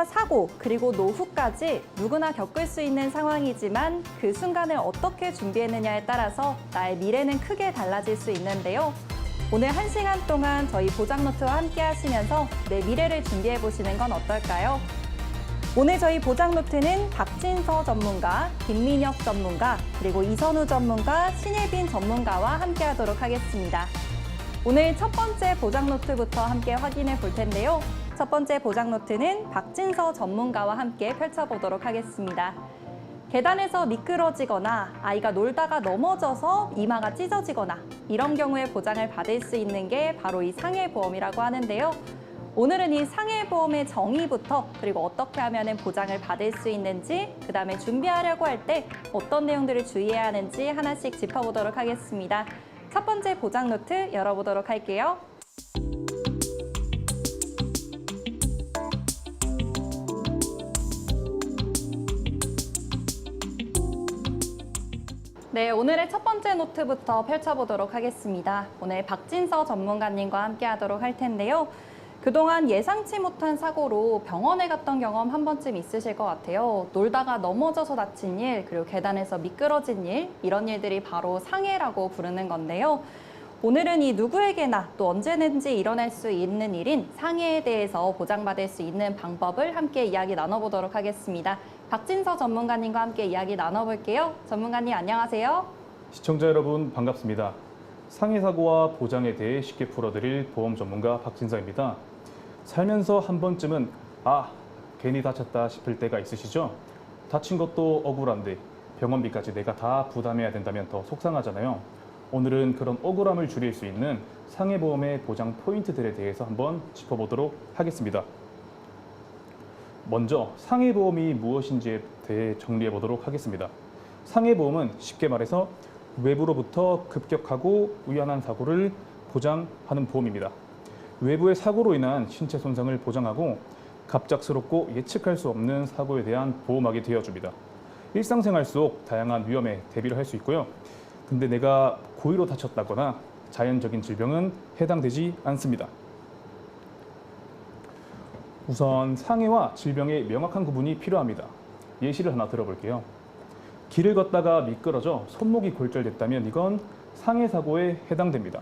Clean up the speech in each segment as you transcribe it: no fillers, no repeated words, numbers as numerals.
사고, 그리고 노후까지 누구나 겪을 수 있는 상황이지만 그 순간을 어떻게 준비했느냐에 따라서 나의 미래는 크게 달라질 수 있는데요. 오늘 1시간 동안 저희 보장노트와 함께 하시면서 내 미래를 준비해 보시는 건 어떨까요? 오늘 저희 보장노트는 박진서 전문가, 김민혁 전문가, 그리고 이선우 전문가, 신예빈 전문가와 함께 하도록 하겠습니다. 오늘 첫 번째 보장노트부터 함께 확인해 볼 텐데요. 첫 번째 보장노트는 박진서 전문가와 함께 펼쳐보도록 하겠습니다. 계단에서 미끄러지거나 아이가 놀다가 넘어져서 이마가 찢어지거나 이런 경우에 보장을 받을 수 있는 게 바로 이 상해보험이라고 하는데요. 오늘은 이 상해보험의 정의부터 그리고 어떻게 하면 보장을 받을 수 있는지, 그다음에 준비하려고 할 때 어떤 내용들을 주의해야 하는지 하나씩 짚어보도록 하겠습니다. 첫 번째 보장노트 열어보도록 할게요. 네, 오늘의 첫 번째 노트부터 펼쳐보도록 하겠습니다. 오늘 박진서 전문가님과 함께 하도록 할 텐데요. 그동안 예상치 못한 사고로 병원에 갔던 경험 한 번쯤 있으실 것 같아요. 놀다가 넘어져서 다친 일, 그리고 계단에서 미끄러진 일, 이런 일들이 바로 상해라고 부르는 건데요. 오늘은 이 누구에게나 또 언제든지 일어날 수 있는 일인 상해에 대해서 보장받을 수 있는 방법을 함께 이야기 나눠보도록 하겠습니다. 박진서 전문가님과 함께 이야기 나눠볼게요. 전문가님 안녕하세요. 시청자 여러분 반갑습니다. 상해 사고와 보장에 대해 쉽게 풀어드릴 보험 전문가 박진서입니다. 살면서 한 번쯤은 괜히 다쳤다 싶을 때가 있으시죠? 다친 것도 억울한데 병원비까지 내가 다 부담해야 된다면 더 속상하잖아요. 오늘은 그런 억울함을 줄일 수 있는 상해보험의 보장 포인트들에 대해서 한번 짚어보도록 하겠습니다. 먼저 상해보험이 무엇인지에 대해 정리해 보도록 하겠습니다. 상해보험은 쉽게 말해서 외부로부터 급격하고 우연한 사고를 보장하는 보험입니다. 외부의 사고로 인한 신체 손상을 보장하고 갑작스럽고 예측할 수 없는 사고에 대한 보호막이 되어줍니다. 일상생활 속 다양한 위험에 대비를 할 수 있고요. 근데 내가 고의로 다쳤다거나 자연적인 질병은 해당되지 않습니다. 우선 상해와 질병의 명확한 구분이 필요합니다. 예시를 하나 들어볼게요. 길을 걷다가 미끄러져 손목이 골절됐다면 이건 상해 사고에 해당됩니다.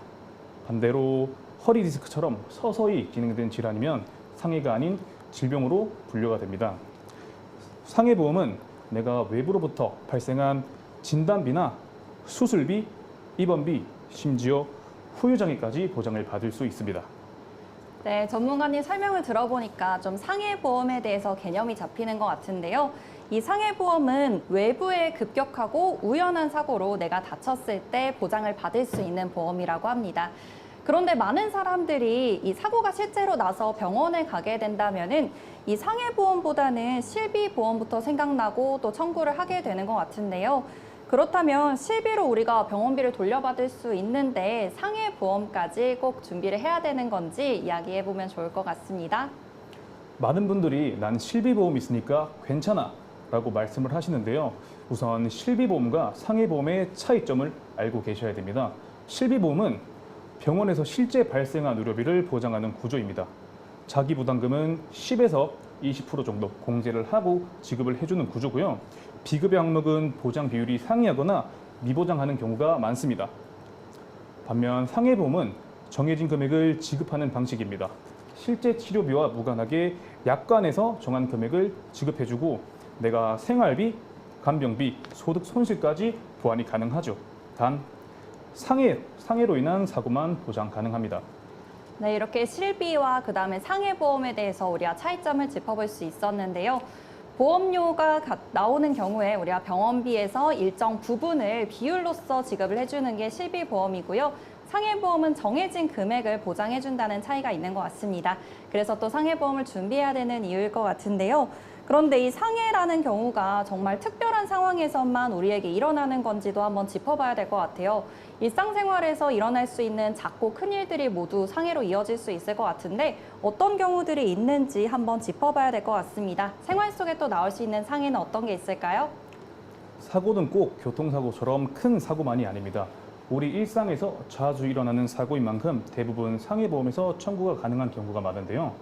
반대로 허리 디스크처럼 서서히 진행된 질환이면 상해가 아닌 질병으로 분류가 됩니다. 상해보험은 내가 외부로부터 발생한 진단비나 수술비, 입원비, 심지어 후유장애까지 보장을 받을 수 있습니다. 네, 전문가님 설명을 들어보니까 좀 상해보험에 대해서 개념이 잡히는 것 같은데요. 이 상해보험은 외부의 급격하고 우연한 사고로 내가 다쳤을 때 보장을 받을 수 있는 보험이라고 합니다. 그런데 많은 사람들이 이 사고가 실제로 나서 병원에 가게 된다면은 이 상해보험보다는 실비보험부터 생각나고 또 청구를 하게 되는 것 같은데요. 그렇다면 실비로 우리가 병원비를 돌려받을 수 있는데 상해보험까지 꼭 준비를 해야 되는 건지 이야기해보면 좋을 것 같습니다. 많은 분들이 난 실비보험이 있으니까 괜찮아 라고 말씀을 하시는데요. 우선 실비보험과 상해보험의 차이점을 알고 계셔야 됩니다. 실비보험은 병원에서 실제 발생한 의료비를 보장하는 구조입니다. 자기부담금은 10에서 20% 정도 공제를 하고 지급을 해주는 구조고요. 비급여 항목은 보장 비율이 상이하거나 미보장하는 경우가 많습니다. 반면 상해보험은 정해진 금액을 지급하는 방식입니다. 실제 치료비와 무관하게 약관에서 정한 금액을 지급해주고 내가 생활비, 간병비, 소득 손실까지 보완이 가능하죠. 단 상해로 인한 사고만 보장 가능합니다. 네, 이렇게 실비와 그다음에 상해보험에 대해서 우리가 차이점을 짚어볼 수 있었는데요. 보험료가 나오는 경우에 우리가 병원비에서 일정 부분을 비율로서 지급을 해주는 게 실비보험이고요. 상해보험은 정해진 금액을 보장해준다는 차이가 있는 것 같습니다. 그래서 또 상해보험을 준비해야 되는 이유일 것 같은데요. 그런데 이 상해라는 경우가 정말 특별한 상황에서만 우리에게 일어나는 건지도 한번 짚어봐야 될 것 같아요. 일상생활에서 일어날 수 있는 작고 큰 일들이 모두 상해로 이어질 수 있을 것 같은데 어떤 경우들이 있는지 한번 짚어봐야 될 것 같습니다. 생활 속에 또 나올 수 있는 상해는 어떤 게 있을까요? 사고는 꼭 교통사고처럼 큰 사고만이 아닙니다. 우리 일상에서 자주 일어나는 사고인 만큼 대부분 상해보험에서 청구가 가능한 경우가 많은데요.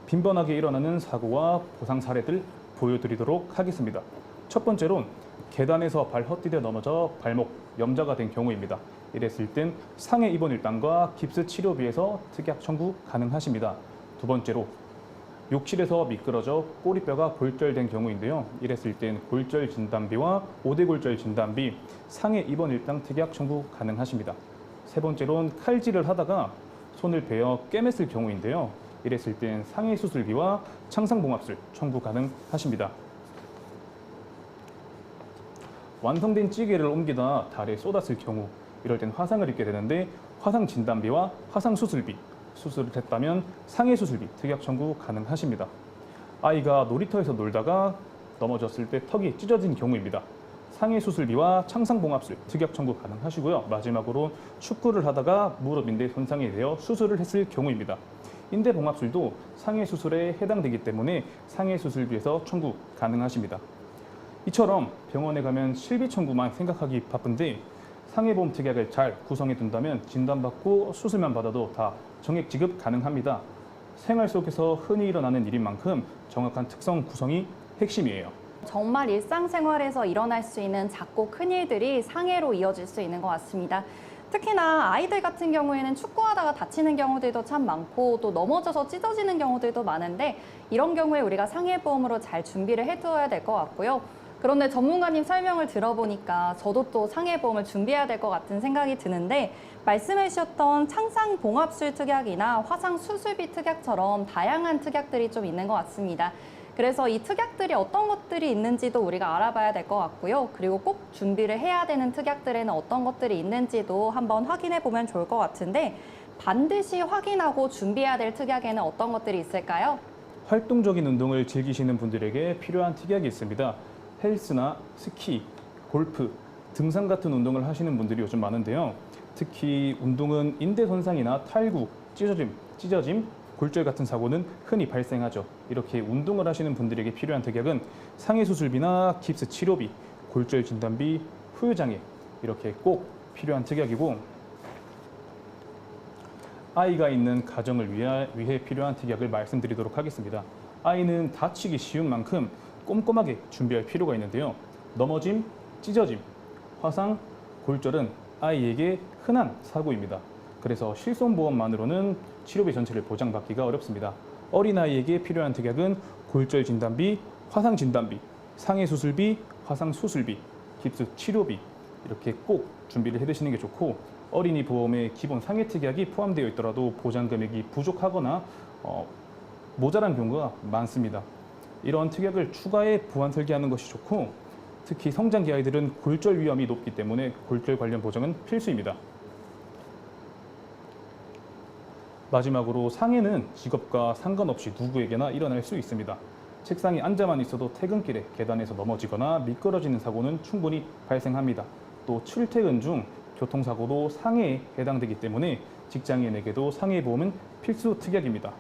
빈번하게 일어나는 사고와 보상 사례들 보여드리도록 하겠습니다. 첫 번째로 계단에서 발 헛디뎌 넘어져 발목 염자가 된 경우입니다. 이랬을 땐 상해 입원 일당과 깁스 치료비에서 특약 청구 가능하십니다. 두 번째로 욕실에서 미끄러져 꼬리뼈가 골절된 경우인데요. 이랬을 땐 골절 진단비와 5대 골절 진단비, 상해 입원 일당 특약 청구 가능하십니다. 세 번째로는 칼질을 하다가 손을 베어 꿰맸을 경우인데요. 이랬을 땐 상해 수술비와 창상봉합술 청구 가능하십니다. 완성된 찌개를 옮기다 달에 쏟았을 경우 이럴 땐 화상을 입게 되는데 화상 진단비와 화상 수술비, 수술을 했다면 상해 수술비 특약 청구 가능하십니다. 아이가 놀이터에서 놀다가 넘어졌을 때 턱이 찢어진 경우입니다. 상해 수술비와 창상봉합술 특약 청구 가능하시고요. 마지막으로 축구를 하다가 무릎 인대 손상이 되어 수술을 했을 경우입니다. 인대봉합술도 상해 수술에 해당되기 때문에 상해 수술비에서 청구 가능하십니다. 이처럼 병원에 가면 실비 청구만 생각하기 바쁜데 상해보험 특약을 잘 구성해 둔다면 진단받고 수술만 받아도 다 정액 지급 가능합니다. 생활 속에서 흔히 일어나는 일인 만큼 정확한 특성 구성이 핵심이에요. 정말 일상생활에서 일어날 수 있는 작고 큰 일들이 상해로 이어질 수 있는 것 같습니다. 특히나 아이들 같은 경우에는 축구하다가 다치는 경우들도 참 많고 또 넘어져서 찢어지는 경우들도 많은데 이런 경우에 우리가 상해보험으로 잘 준비를 해두어야 될 것 같고요. 그런데 전문가님 설명을 들어보니까 저도 또 상해보험을 준비해야 될 것 같은 생각이 드는데 말씀해 주셨던 창상봉합술 특약이나 화상수술비 특약처럼 다양한 특약들이 좀 있는 것 같습니다. 그래서 이 특약들이 어떤 것들이 있는지도 우리가 알아봐야 될 것 같고요. 그리고 꼭 준비를 해야 되는 특약들에는 어떤 것들이 있는지도 한번 확인해 보면 좋을 것 같은데 반드시 확인하고 준비해야 될 특약에는 어떤 것들이 있을까요? 활동적인 운동을 즐기시는 분들에게 필요한 특약이 있습니다. 헬스나 스키, 골프, 등산 같은 운동을 하시는 분들이 요즘 많은데요. 특히 운동은 인대 손상이나 탈구, 찢어짐, 골절 같은 사고는 흔히 발생하죠. 이렇게 운동을 하시는 분들에게 필요한 특약은 상해 수술비나 깁스 치료비, 골절 진단비, 후유장애 이렇게 꼭 필요한 특약이고 아이가 있는 가정을 위해 필요한 특약을 말씀드리도록 하겠습니다. 아이는 다치기 쉬운 만큼 꼼꼼하게 준비할 필요가 있는데요. 넘어짐, 찢어짐, 화상, 골절은 아이에게 흔한 사고입니다. 그래서 실손보험만으로는 치료비 전체를 보장받기가 어렵습니다. 어린아이에게 필요한 특약은 골절 진단비, 화상 진단비, 상해 수술비, 화상 수술비, 깁스 치료비 이렇게 꼭 준비를 해두시는 게 좋고 어린이 보험에 기본 상해 특약이 포함되어 있더라도 보장 금액이 부족하거나 모자란 경우가 많습니다. 이런 특약을 추가해 보완 설계하는 것이 좋고 특히 성장기 아이들은 골절 위험이 높기 때문에 골절 관련 보장은 필수입니다. 마지막으로 상해는 직업과 상관없이 누구에게나 일어날 수 있습니다. 책상에 앉아만 있어도 퇴근길에 계단에서 넘어지거나 미끄러지는 사고는 충분히 발생합니다. 또 출퇴근 중 교통사고도 상해에 해당되기 때문에 직장인에게도 상해보험은 필수 특약입니다.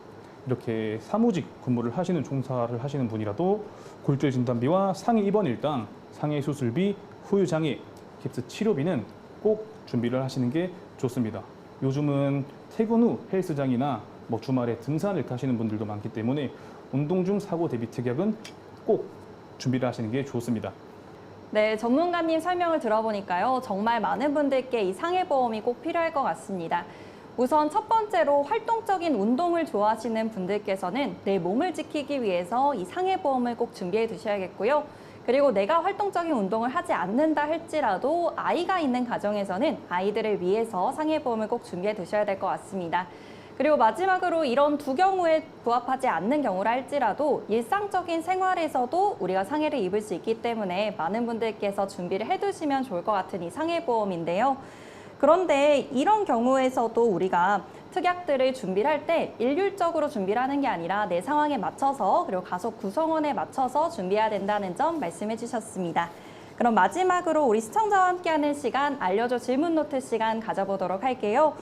이렇게 사무직 근무를 하시는 종사를 하시는 분이라도 골절 진단비와 상해 입원 일당, 상해 수술비, 후유장애, 깁스 치료비는 꼭 준비를 하시는 게 좋습니다. 요즘은 퇴근 후 헬스장이나 주말에 등산을 가시는 분들도 많기 때문에 운동 중 사고 대비 특약은 꼭 준비를 하시는 게 좋습니다. 네, 전문가님 설명을 들어보니까요. 정말 많은 분들께 이 상해보험이 꼭 필요할 것 같습니다. 우선 첫 번째로 활동적인 운동을 좋아하시는 분들께서는 내 몸을 지키기 위해서 이 상해보험을 꼭 준비해 두셔야겠고요. 그리고 내가 활동적인 운동을 하지 않는다 할지라도 아이가 있는 가정에서는 아이들을 위해서 상해보험을 꼭 준비해 두셔야 될 것 같습니다. 그리고 마지막으로 이런 두 경우에 부합하지 않는 경우라 할지라도 일상적인 생활에서도 우리가 상해를 입을 수 있기 때문에 많은 분들께서 준비를 해두시면 좋을 것 같은 이 상해보험인데요. 그런데 이런 경우에서도 우리가 특약들을 준비를 할 때 일률적으로 준비를 하는 게 아니라 내 상황에 맞춰서 그리고 가족 구성원에 맞춰서 준비해야 된다는 점 말씀해 주셨습니다. 그럼 마지막으로 우리 시청자와 함께하는 시간 알려줘 질문 노트 시간 가져보도록 할게요.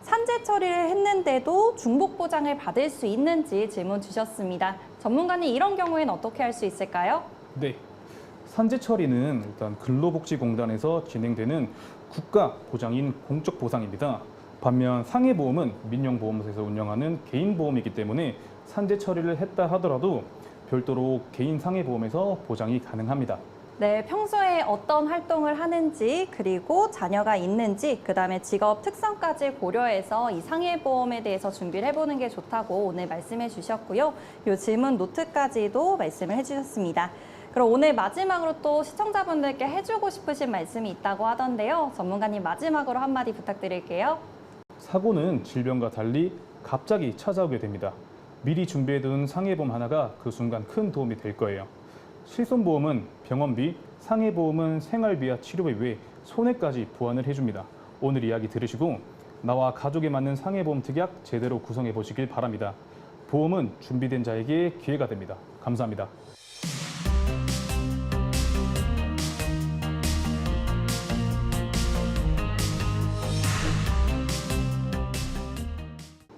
산재 처리를 했는데도 중복 보장을 받을 수 있는지 질문 주셨습니다. 전문가님 이런 경우에는 어떻게 할 수 있을까요? 네, 산재 처리는 일단 근로복지공단에서 진행되는 국가 보장인 공적 보상입니다. 반면 상해보험은 민영보험사에서 운영하는 개인보험이기 때문에 산재 처리를 했다 하더라도 별도로 개인 상해보험에서 보장이 가능합니다. 네, 평소에 어떤 활동을 하는지, 그리고 자녀가 있는지, 그다음에 직업 특성까지 고려해서 이 상해보험에 대해서 준비를 해보는 게 좋다고 오늘 말씀해 주셨고요. 이 질문 노트까지도 말씀을 해주셨습니다. 그럼 오늘 마지막으로 또 시청자분들께 해주고 싶으신 말씀이 있다고 하던데요. 전문가님 마지막으로 한마디 부탁드릴게요. 사고는 질병과 달리 갑자기 찾아오게 됩니다. 미리 준비해둔 상해보험 하나가 그 순간 큰 도움이 될 거예요. 실손보험은 병원비, 상해보험은 생활비와 치료비 외에 손해까지 보완을 해줍니다. 오늘 이야기 들으시고 나와 가족에 맞는 상해보험 특약 제대로 구성해 보시길 바랍니다. 보험은 준비된 자에게 기회가 됩니다. 감사합니다.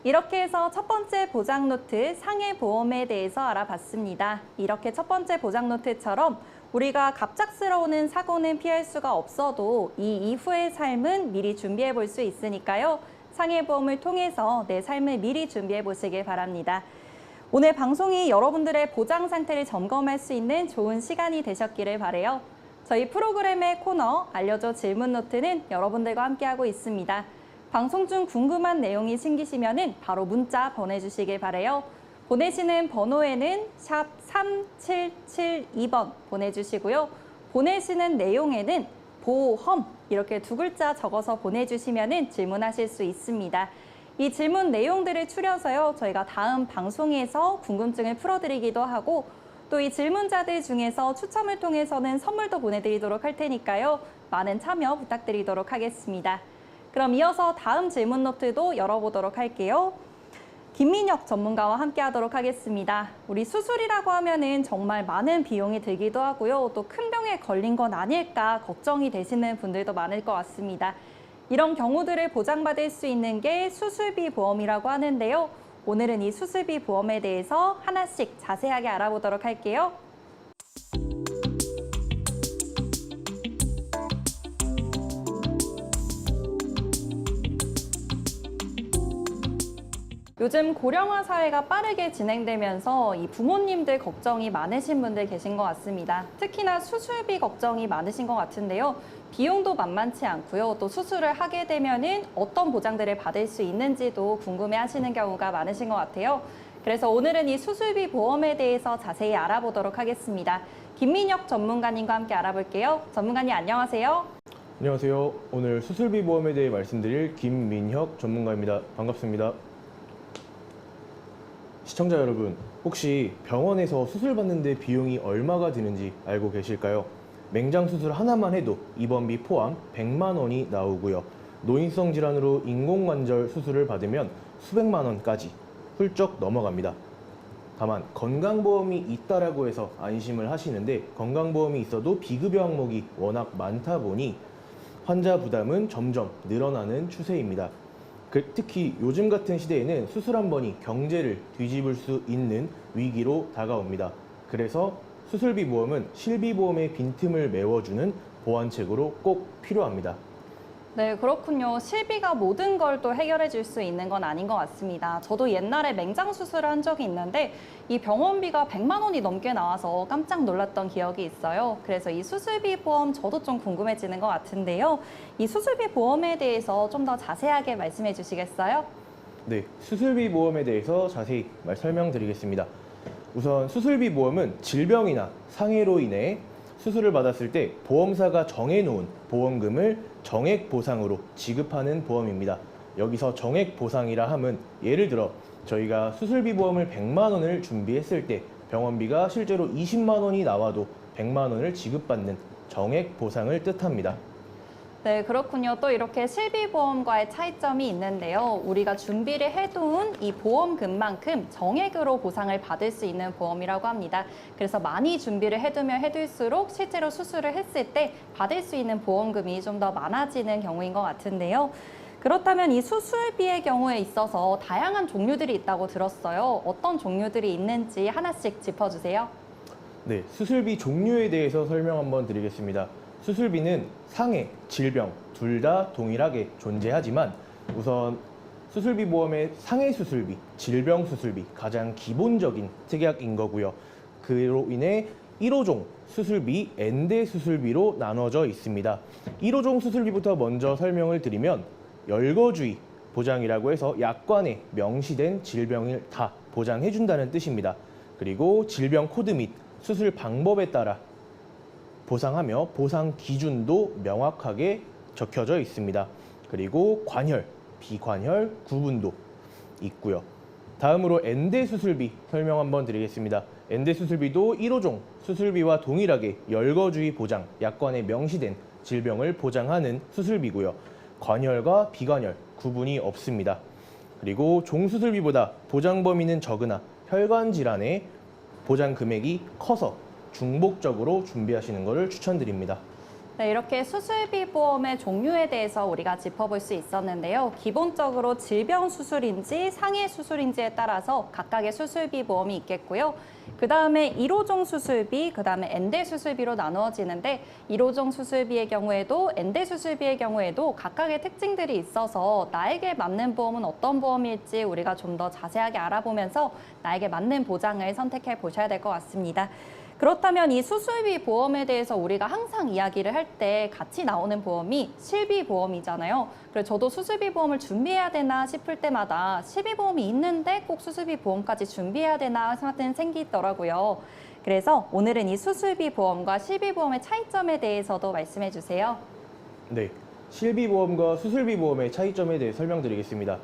이렇게 해서 첫 번째 보장 노트 상해보험에 대해서 알아봤습니다. 이렇게 첫 번째 보장 노트처럼 우리가 갑작스러운 사고는 피할 수가 없어도 이 이후의 삶은 미리 준비해 볼 수 있으니까요. 상해보험을 통해서 내 삶을 미리 준비해 보시길 바랍니다. 오늘 방송이 여러분들의 보장 상태를 점검할 수 있는 좋은 시간이 되셨기를 바라요. 저희 프로그램의 코너 알려줘 질문 노트는 여러분들과 함께하고 있습니다. 방송 중 궁금한 내용이 생기시면 바로 문자 보내주시길 바라요. 보내시는 번호에는 샵 3772번 보내주시고요. 보내시는 내용에는 보험 이렇게 두 글자 적어서 보내주시면 질문하실 수 있습니다. 이 질문 내용들을 추려서요. 저희가 다음 방송에서 궁금증을 풀어드리기도 하고 또 이 질문자들 중에서 추첨을 통해서는 선물도 보내드리도록 할 테니까요. 많은 참여 부탁드리도록 하겠습니다. 그럼 이어서 다음 질문 노트도 열어보도록 할게요. 김민혁 전문가와 함께 하도록 하겠습니다. 우리 수술이라고 하면은 정말 많은 비용이 들기도 하고요. 또 큰 병에 걸린 건 아닐까 걱정이 되시는 분들도 많을 것 같습니다. 이런 경우들을 보장받을 수 있는 게 수술비 보험이라고 하는데요. 오늘은 이 수술비 보험에 대해서 하나씩 자세하게 알아보도록 할게요. 요즘 고령화 사회가 빠르게 진행되면서 이 부모님들 걱정이 많으신 분들 계신 것 같습니다. 특히나 수술비 걱정이 많으신 것 같은데요. 비용도 만만치 않고요. 또 수술을 하게 되면은 어떤 보장들을 받을 수 있는지도 궁금해 하시는 경우가 많으신 것 같아요. 그래서 오늘은 이 수술비 보험에 대해서 자세히 알아보도록 하겠습니다. 김민혁 전문가님과 함께 알아볼게요. 전문가님 안녕하세요. 안녕하세요. 오늘 수술비 보험에 대해 말씀드릴 김민혁 전문가입니다. 반갑습니다. 시청자 여러분, 혹시 병원에서 수술받는데 비용이 얼마가 드는지 알고 계실까요? 맹장 수술 하나만 해도 입원비 포함 100만 원이 나오고요. 노인성 질환으로 인공관절 수술을 받으면 수백만 원까지 훌쩍 넘어갑니다. 다만 건강보험이 있다라고 해서 안심을 하시는데 건강보험이 있어도 비급여 항목이 워낙 많다 보니 환자 부담은 점점 늘어나는 추세입니다. 특히 요즘 같은 시대에는 수술 한 번이 경제를 뒤집을 수 있는 위기로 다가옵니다. 그래서 수술비 보험은 실비보험의 빈틈을 메워주는 보완책으로 꼭 필요합니다. 네, 그렇군요. 실비가 모든 걸 또 해결해 줄 수 있는 건 아닌 것 같습니다. 저도 옛날에 맹장 수술을 한 적이 있는데 이 병원비가 100만 원이 넘게 나와서 깜짝 놀랐던 기억이 있어요. 그래서 이 수술비 보험 저도 좀 궁금해지는 것 같은데요. 이 수술비 보험에 대해서 좀 더 자세하게 말씀해 주시겠어요? 네, 수술비 보험에 대해서 자세히 설명드리겠습니다. 우선 수술비 보험은 질병이나 상해로 인해 수술을 받았을 때 보험사가 정해놓은 보험금을 정액 보상으로 지급하는 보험입니다. 여기서 정액 보상이라 함은 예를 들어 저희가 수술비 보험을 100만 원을 준비했을 때 병원비가 실제로 20만 원이 나와도 100만 원을 지급받는 정액 보상을 뜻합니다. 네, 그렇군요. 또 이렇게 실비보험과의 차이점이 있는데요. 우리가 준비를 해둔 이 보험금만큼 정액으로 보상을 받을 수 있는 보험이라고 합니다. 그래서 많이 준비를 해두면 해둘수록 실제로 수술을 했을 때 받을 수 있는 보험금이 좀 더 많아지는 경우인 것 같은데요. 그렇다면 이 수술비의 경우에 있어서 다양한 종류들이 있다고 들었어요. 어떤 종류들이 있는지 하나씩 짚어주세요. 네, 수술비 종류에 대해서 설명 한번 드리겠습니다. 수술비는 상해, 질병 둘 다 동일하게 존재하지만 우선 수술비 보험의 상해 수술비, 질병 수술비 가장 기본적인 특약인 거고요. 그로 인해 1호종 수술비, 엔대 수술비로 나눠져 있습니다. 1호종 수술비부터 먼저 설명을 드리면 열거주의 보장이라고 해서 약관에 명시된 질병을 다 보장해준다는 뜻입니다. 그리고 질병 코드 및 수술 방법에 따라 보상하며 보상 기준도 명확하게 적혀져 있습니다. 그리고 관혈, 비관혈 구분도 있고요. 다음으로 엔대 수술비 설명 한번 드리겠습니다. 엔대 수술비도 1호종 수술비와 동일하게 열거주의 보장, 약관에 명시된 질병을 보장하는 수술비고요. 관혈과 비관혈 구분이 없습니다. 그리고 종수술비보다 보장 범위는 적으나 혈관 질환의 보장 금액이 커서 중복적으로 준비하시는 것을 추천드립니다. 네, 이렇게 수술비 보험의 종류에 대해서 우리가 짚어볼 수 있었는데요. 기본적으로 질병 수술인지 상해 수술인지에 따라서 각각의 수술비 보험이 있겠고요. 그 다음에 1호종 수술비, 그 다음에 엔대 수술비로 나누어지는데 1호종 수술비의 경우에도 엔대 수술비의 경우에도 각각의 특징들이 있어서 나에게 맞는 보험은 어떤 보험일지 우리가 좀 더 자세하게 알아보면서 나에게 맞는 보장을 선택해 보셔야 될 것 같습니다. 그렇다면 이 수술비 보험에 대해서 우리가 항상 이야기를 할 때 같이 나오는 보험이 실비보험이잖아요. 그래서 저도 수술비 보험을 준비해야 되나 싶을 때마다 실비보험이 있는데 꼭 수술비 보험까지 준비해야 되나 생기더라고요. 그래서 오늘은 이 수술비 보험과 실비보험의 차이점에 대해서도 말씀해 주세요. 네, 실비보험과 수술비보험의 차이점에 대해 설명드리겠습니다.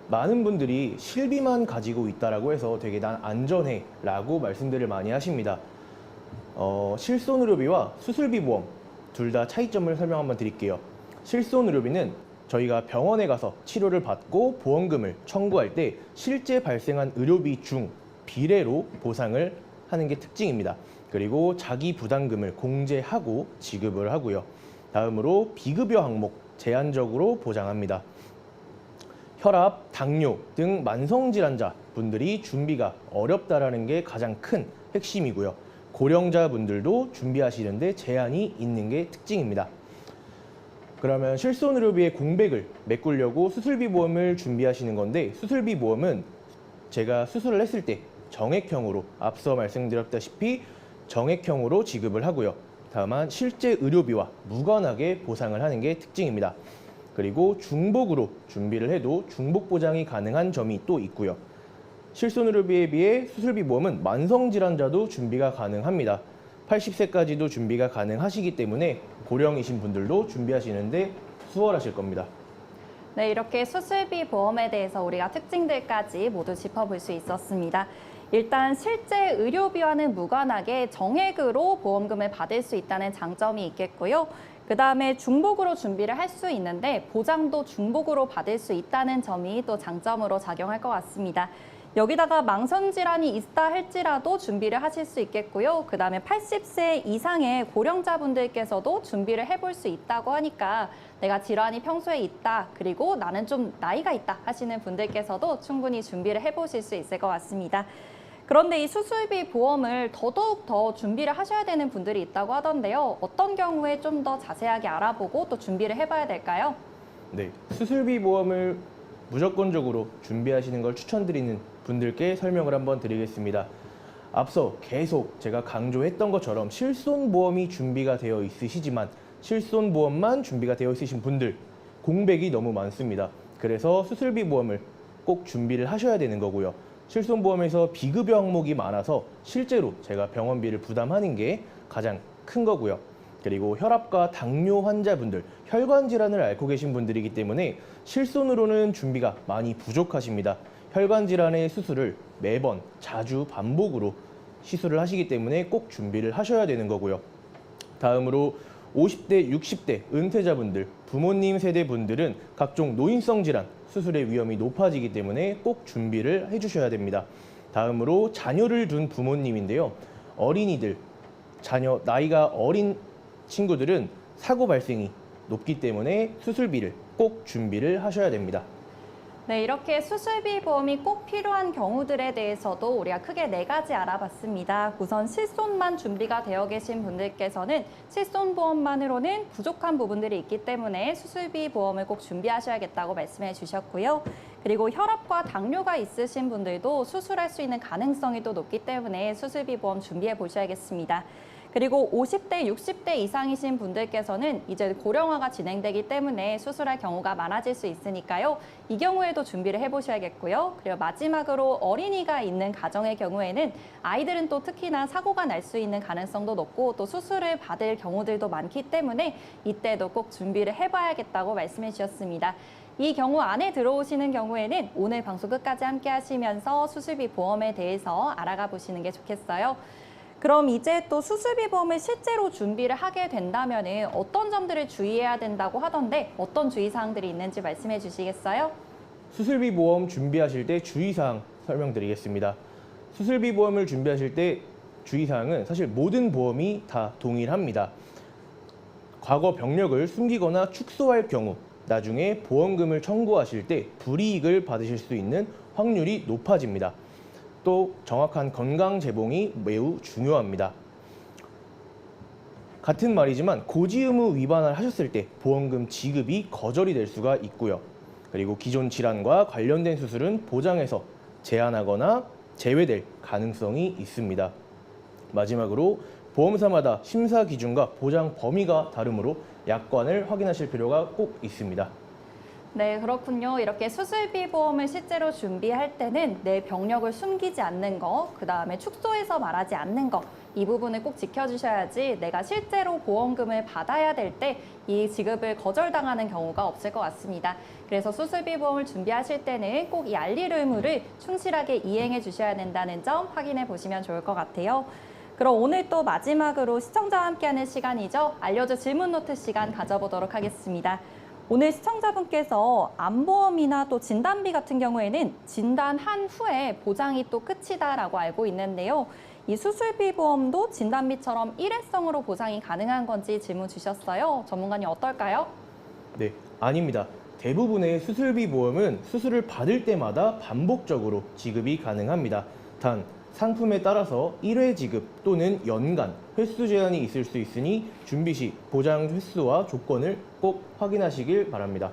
많은 분들이 실비만 가지고 있다라고 해서 되게 난 안전해 라고 말씀들을 많이 하십니다. 실손의료비와 수술비 보험 둘 다 차이점을 설명 한번 드릴게요. 실손의료비는 저희가 병원에 가서 치료를 받고 보험금을 청구할 때 실제 발생한 의료비 중 비례로 보상을 하는 게 특징입니다. 그리고 자기 부담금을 공제하고 지급을 하고요. 다음으로 비급여 항목 제한적으로 보장합니다. 혈압, 당뇨 등 만성질환자 분들이 준비가 어렵다라는 게 가장 큰 핵심이고요. 고령자 분들도 준비하시는데 제한이 있는 게 특징입니다. 그러면 실손의료비의 공백을 메꾸려고 수술비 보험을 준비하시는 건데 수술비 보험은 제가 수술을 했을 때 정액형으로 앞서 말씀드렸다시피 정액형으로 지급을 하고요. 다만 실제 의료비와 무관하게 보상을 하는 게 특징입니다. 그리고 중복으로 준비를 해도 중복 보장이 가능한 점이 또 있고요. 실손의료비에 비해 수술비 보험은 만성질환자도 준비가 가능합니다. 80세까지도 준비가 가능하시기 때문에 고령이신 분들도 준비하시는데 수월하실 겁니다. 네, 이렇게 수술비 보험에 대해서 우리가 특징들까지 모두 짚어볼 수 있었습니다. 일단 실제 의료비와는 무관하게 정액으로 보험금을 받을 수 있다는 장점이 있겠고요. 그 다음에 중복으로 준비를 할 수 있는데 보장도 중복으로 받을 수 있다는 점이 또 장점으로 작용할 것 같습니다. 여기다가 망성질환이 있다 할지라도 준비를 하실 수 있겠고요. 그 다음에 80세 이상의 고령자분들께서도 준비를 해볼 수 있다고 하니까 내가 질환이 평소에 있다, 그리고 나는 좀 나이가 있다 하시는 분들께서도 충분히 준비를 해보실 수 있을 것 같습니다. 그런데 이 수술비 보험을 더더욱 더 준비를 하셔야 되는 분들이 있다고 하던데요. 어떤 경우에 좀 더 자세하게 알아보고 또 준비를 해봐야 될까요? 네, 수술비 보험을 무조건적으로 준비하시는 걸 추천드리는 분들께 설명을 한번 드리겠습니다. 앞서 계속 제가 강조했던 것처럼 실손보험이 준비가 되어 있으시지만 실손보험만 준비가 되어 있으신 분들 공백이 너무 많습니다. 그래서 수술비 보험을 꼭 준비를 하셔야 되는 거고요. 실손보험에서 비급여 항목이 많아서 실제로 제가 병원비를 부담하는 게 가장 큰 거고요. 그리고 혈압과 당뇨 환자분들, 혈관 질환을 앓고 계신 분들이기 때문에 실손으로는 준비가 많이 부족하십니다. 혈관 질환의 수술을 매번 자주 반복으로 시술을 하시기 때문에 꼭 준비를 하셔야 되는 거고요. 다음으로 50대, 60대 은퇴자분들, 부모님 세대 분들은 각종 노인성 질환 수술의 위험이 높아지기 때문에 꼭 준비를 해주셔야 됩니다. 다음으로 자녀를 둔 부모님인데요. 어린이들, 자녀 나이가 어린 친구들은 사고 발생이 높기 때문에 수술비를 꼭 준비를 하셔야 됩니다. 네, 이렇게 수술비 보험이 꼭 필요한 경우들에 대해서도 우리가 크게 4가지 알아봤습니다. 우선 실손만 준비가 되어 계신 분들께서는 실손 보험만으로는 부족한 부분들이 있기 때문에 수술비 보험을 꼭 준비하셔야겠다고 말씀해 주셨고요. 그리고 혈압과 당뇨가 있으신 분들도 수술할 수 있는 가능성이 또 높기 때문에 수술비 보험 준비해 보셔야겠습니다. 그리고 50대, 60대 이상이신 분들께서는 이제 고령화가 진행되기 때문에 수술할 경우가 많아질 수 있으니까요. 이 경우에도 준비를 해보셔야겠고요. 그리고 마지막으로 어린이가 있는 가정의 경우에는 아이들은 또 특히나 사고가 날 수 있는 가능성도 높고 또 수술을 받을 경우들도 많기 때문에 이때도 꼭 준비를 해봐야겠다고 말씀해 주셨습니다. 이 경우 안에 들어오시는 경우에는 오늘 방송 끝까지 함께 하시면서 수술비 보험에 대해서 알아가 보시는 게 좋겠어요. 그럼 이제 또 수술비 보험을 실제로 준비를 하게 된다면 어떤 점들을 주의해야 된다고 하던데 어떤 주의사항들이 있는지 말씀해 주시겠어요? 수술비 보험 준비하실 때 주의사항 설명드리겠습니다. 수술비 보험을 준비하실 때 주의사항은 사실 모든 보험이 다 동일합니다. 과거 병력을 숨기거나 축소할 경우 나중에 보험금을 청구하실 때 불이익을 받으실 수 있는 확률이 높아집니다. 또 정확한 건강 재봉이 매우 중요합니다. 같은 말이지만 고지 의무 위반을 하셨을 때 보험금 지급이 거절이 될 수가 있고요. 그리고 기존 질환과 관련된 수술은 보장에서 제한하거나 제외될 가능성이 있습니다. 마지막으로 보험사마다 심사 기준과 보장 범위가 다르므로 약관을 확인하실 필요가 꼭 있습니다. 네, 그렇군요. 이렇게 수술비 보험을 실제로 준비할 때는 내 병력을 숨기지 않는 거, 그다음에 축소해서 말하지 않는 거, 이 부분을 꼭 지켜주셔야지 내가 실제로 보험금을 받아야 될 때 이 지급을 거절당하는 경우가 없을 것 같습니다. 그래서 수술비 보험을 준비하실 때는 꼭 이 알릴 의무를 충실하게 이행해 주셔야 된다는 점 확인해 보시면 좋을 것 같아요. 그럼 오늘 또 마지막으로 시청자와 함께하는 시간이죠. 알려줘 질문 노트 시간 가져보도록 하겠습니다. 오늘 시청자분께서 암보험이나 또 진단비 같은 경우에는 진단한 후에 보장이 또 끝이다라고 알고 있는데요. 이 수술비 보험도 진단비처럼 일회성으로 보장이 가능한 건지 질문 주셨어요. 전문가님 어떨까요? 네, 아닙니다. 대부분의 수술비 보험은 수술을 받을 때마다 반복적으로 지급이 가능합니다. 단, 상품에 따라서 1회 지급 또는 연간 횟수 제한이 있을 수 있으니 준비 시 보장 횟수와 조건을 꼭 확인하시길 바랍니다.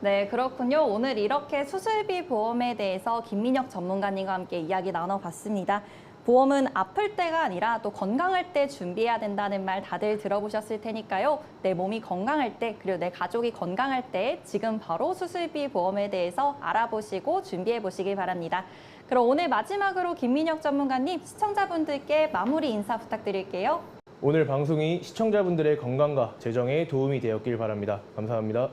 네, 그렇군요. 오늘 이렇게 수술비 보험에 대해서 김민혁 전문가님과 함께 이야기 나눠봤습니다. 보험은 아플 때가 아니라 또 건강할 때 준비해야 된다는 말 다들 들어보셨을 테니까요. 내 몸이 건강할 때 그리고 내 가족이 건강할 때 지금 바로 수술비 보험에 대해서 알아보시고 준비해 보시길 바랍니다. 그럼 오늘 마지막으로 김민혁 전문가님 시청자분들께 마무리 인사 부탁드릴게요. 오늘 방송이 시청자분들의 건강과 재정에 도움이 되었길 바랍니다. 감사합니다.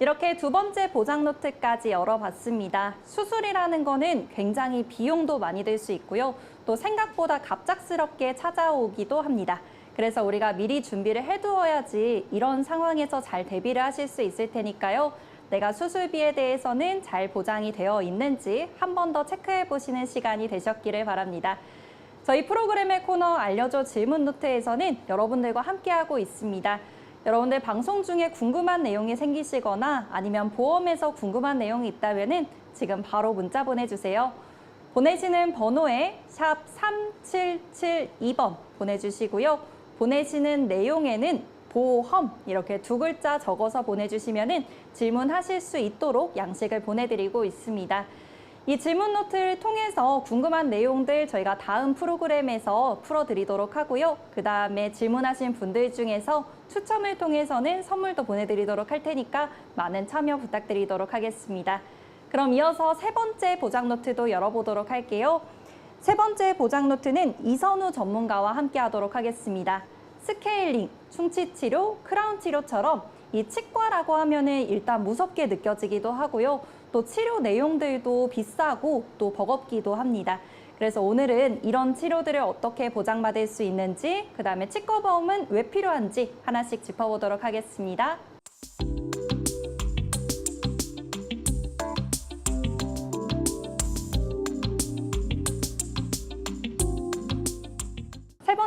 이렇게 두 번째 보장 노트까지 열어봤습니다. 수술이라는 거는 굉장히 비용도 많이 들 수 있고요. 또 생각보다 갑작스럽게 찾아오기도 합니다. 그래서 우리가 미리 준비를 해두어야지 이런 상황에서 잘 대비를 하실 수 있을 테니까요. 내가 수술비에 대해서는 잘 보장이 되어 있는지 한 번 더 체크해 보시는 시간이 되셨기를 바랍니다. 저희 프로그램의 코너 알려줘 질문 노트에서는 여러분들과 함께하고 있습니다. 여러분들 방송 중에 궁금한 내용이 생기시거나 아니면 보험에서 궁금한 내용이 있다면 지금 바로 문자 보내주세요. 보내시는 번호에 샵 3772번 보내주시고요. 보내시는 내용에는 보험 이렇게 2글자 적어서 보내주시면 질문하실 수 있도록 양식을 보내드리고 있습니다. 이 질문 노트를 통해서 궁금한 내용들 저희가 다음 프로그램에서 풀어드리도록 하고요. 그 다음에 질문하신 분들 중에서 추첨을 통해서는 선물도 보내드리도록 할 테니까 많은 참여 부탁드리도록 하겠습니다. 그럼 이어서 세 번째 보장 노트도 열어보도록 할게요. 세 번째 보장 노트는 이선우 전문가와 함께 하도록 하겠습니다. 스케일링, 충치치료, 크라운 치료처럼 이 치과라고 하면은 일단 무섭게 느껴지기도 하고요. 또 치료 내용들도 비싸고 또 버겁기도 합니다. 그래서 오늘은 이런 치료들을 어떻게 보장받을 수 있는지, 그다음에 치과보험은 왜 필요한지 하나씩 짚어보도록 하겠습니다.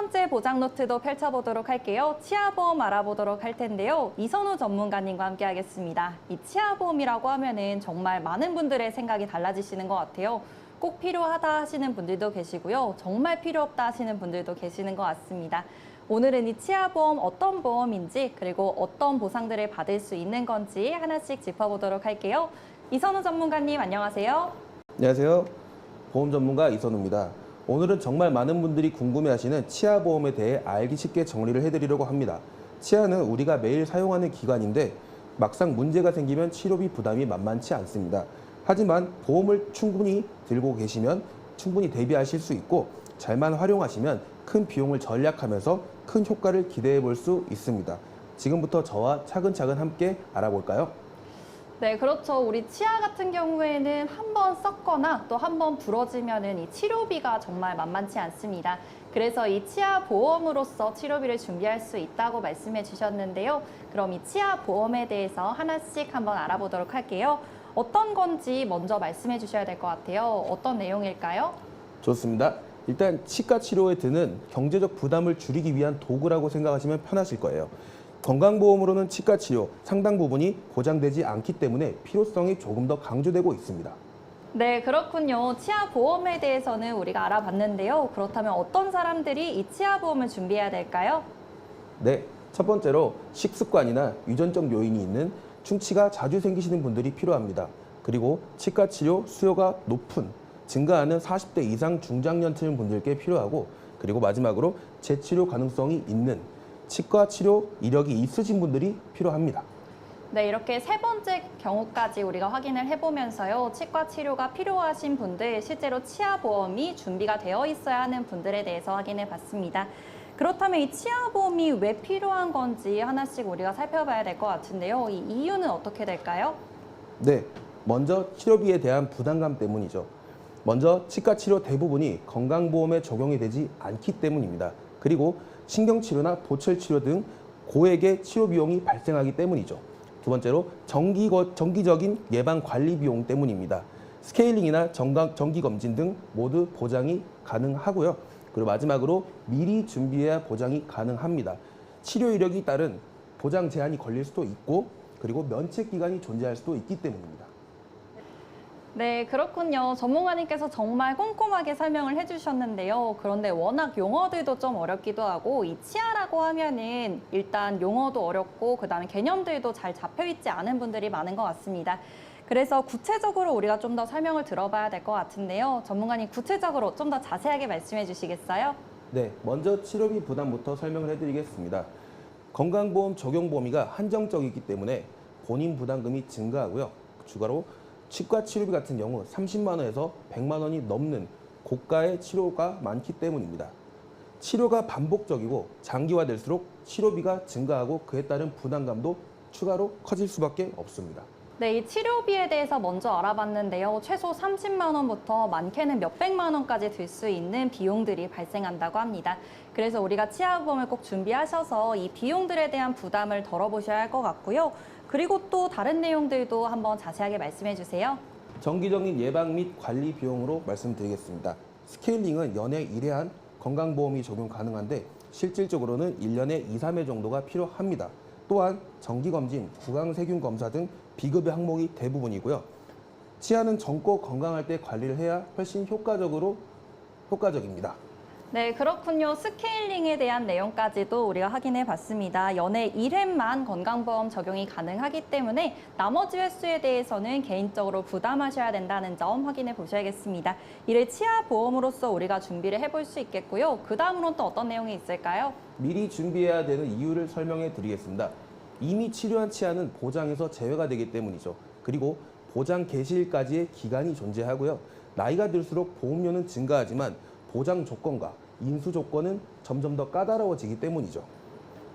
번째 보장 노트도 펼쳐보도록 할게요. 치아보험 알아보도록 할 텐데요. 이선우 전문가님과 함께 하겠습니다. 이 치아보험이라고 하면은 정말 많은 분들의 생각이 달라지시는 것 같아요. 꼭 필요하다 하시는 분들도 계시고요. 정말 필요 없다 하시는 분들도 계시는 것 같습니다. 오늘은 이 치아보험 어떤 보험인지 그리고 어떤 보상들을 받을 수 있는 건지 하나씩 짚어보도록 할게요. 이선우 전문가님 안녕하세요. 안녕하세요. 보험 전문가 이선우입니다. 오늘은 정말 많은 분들이 궁금해하시는 치아보험에 대해 알기 쉽게 정리를 해드리려고 합니다. 치아는 우리가 매일 사용하는 기관인데 막상 문제가 생기면 치료비 부담이 만만치 않습니다. 하지만 보험을 충분히 들고 계시면 충분히 대비하실 수 있고 잘만 활용하시면 큰 비용을 절약하면서 큰 효과를 기대해 볼 수 있습니다. 지금부터 저와 차근차근 함께 알아볼까요? 네, 그렇죠. 우리 치아 같은 경우에는 한 번 썩거나 또 한 번 부러지면은 이 치료비가 정말 만만치 않습니다. 그래서 이 치아 보험으로서 치료비를 준비할 수 있다고 말씀해 주셨는데요. 그럼 이 치아 보험에 대해서 하나씩 한번 알아보도록 할게요. 어떤 건지 먼저 말씀해 주셔야 될 것 같아요. 어떤 내용일까요? 좋습니다. 일단 치과 치료에 드는 경제적 부담을 줄이기 위한 도구라고 생각하시면 편하실 거예요. 건강보험으로는 치과 치료 상당 부분이 보장되지 않기 때문에 필요성이 조금 더 강조되고 있습니다. 네, 그렇군요. 치아 보험에 대해서는 우리가 알아봤는데요. 그렇다면 어떤 사람들이 이 치아 보험을 준비해야 될까요? 네, 첫 번째로 식습관이나 유전적 요인이 있는 충치가 자주 생기시는 분들이 필요합니다. 그리고 치과 치료 수요가 높은 증가하는 40대 이상 중장년층 분들께 필요하고 그리고 마지막으로 재치료 가능성이 있는 치과 치료 이력이 있으신 분들이 필요합니다. 네, 이렇게 세 번째 경우까지 우리가 확인을 해보면서요. 치과 치료가 필요하신 분들, 실제로 치아 보험이 준비가 되어 있어야 하는 분들에 대해서 확인해 봤습니다. 그렇다면 이 치아 보험이 왜 필요한 건지 하나씩 우리가 살펴봐야 될 것 같은데요. 이 이유는 어떻게 될까요? 네, 먼저 치료비에 대한 부담감 때문이죠. 먼저 치과 치료 대부분이 건강보험에 적용이 되지 않기 때문입니다. 그리고 신경치료나 보철치료 등 고액의 치료 비용이 발생하기 때문이죠. 두 번째로 정기적인 예방 관리 비용 때문입니다. 스케일링이나 정기검진 등 모두 보장이 가능하고요. 그리고 마지막으로 미리 준비해야 보장이 가능합니다. 치료 이력이 따른 보장 제한이 걸릴 수도 있고 그리고 면책 기간이 존재할 수도 있기 때문입니다. 네, 그렇군요. 전문가님께서 정말 꼼꼼하게 설명을 해주셨는데요. 그런데 워낙 용어들도 좀 어렵기도 하고 이 치아라고 하면은 일단 용어도 어렵고 그다음에 개념들도 잘 잡혀있지 않은 분들이 많은 것 같습니다. 그래서 구체적으로 우리가 좀 더 설명을 들어봐야 될 것 같은데요. 전문가님 구체적으로 좀 더 자세하게 말씀해 주시겠어요? 네, 먼저 치료비 부담부터 설명을 해드리겠습니다. 건강보험 적용 범위가 한정적이기 때문에 본인 부담금이 증가하고요. 추가로 치과 치료비 같은 경우 30만 원에서 100만 원이 넘는 고가의 치료가 많기 때문입니다. 치료가 반복적이고 장기화될수록 치료비가 증가하고 그에 따른 부담감도 추가로 커질 수밖에 없습니다. 네, 이 치료비에 대해서 먼저 알아봤는데요. 최소 30만 원부터 많게는 몇백만 원까지 들 수 있는 비용들이 발생한다고 합니다. 그래서 우리가 치아보험을 꼭 준비하셔서 이 비용들에 대한 부담을 덜어보셔야 할 것 같고요. 그리고 또 다른 내용들도 한번 자세하게 말씀해 주세요. 정기적인 예방 및 관리 비용으로 말씀드리겠습니다. 스케일링은 연에 1회 건강보험이 적용 가능한데 실질적으로는 1년에 2, 3회 정도가 필요합니다. 또한 정기검진, 구강세균 검사 등 비급여 항목이 대부분이고요. 치아는 젊고 건강할 때 관리를 해야 훨씬 효과적입니다. 네, 그렇군요. 스케일링에 대한 내용까지도 우리가 확인해 봤습니다. 연에 1회만 건강보험 적용이 가능하기 때문에 나머지 횟수에 대해서는 개인적으로 부담하셔야 된다는 점 확인해 보셔야겠습니다. 이를 치아보험으로서 우리가 준비를 해볼 수 있겠고요. 그 다음으로는 또 어떤 내용이 있을까요? 미리 준비해야 되는 이유를 설명해 드리겠습니다. 이미 치료한 치아는 보장에서 제외가 되기 때문이죠. 그리고 보장 개시일까지의 기간이 존재하고요. 나이가 들수록 보험료는 증가하지만 보장 조건과 인수 조건은 점점 더 까다로워지기 때문이죠.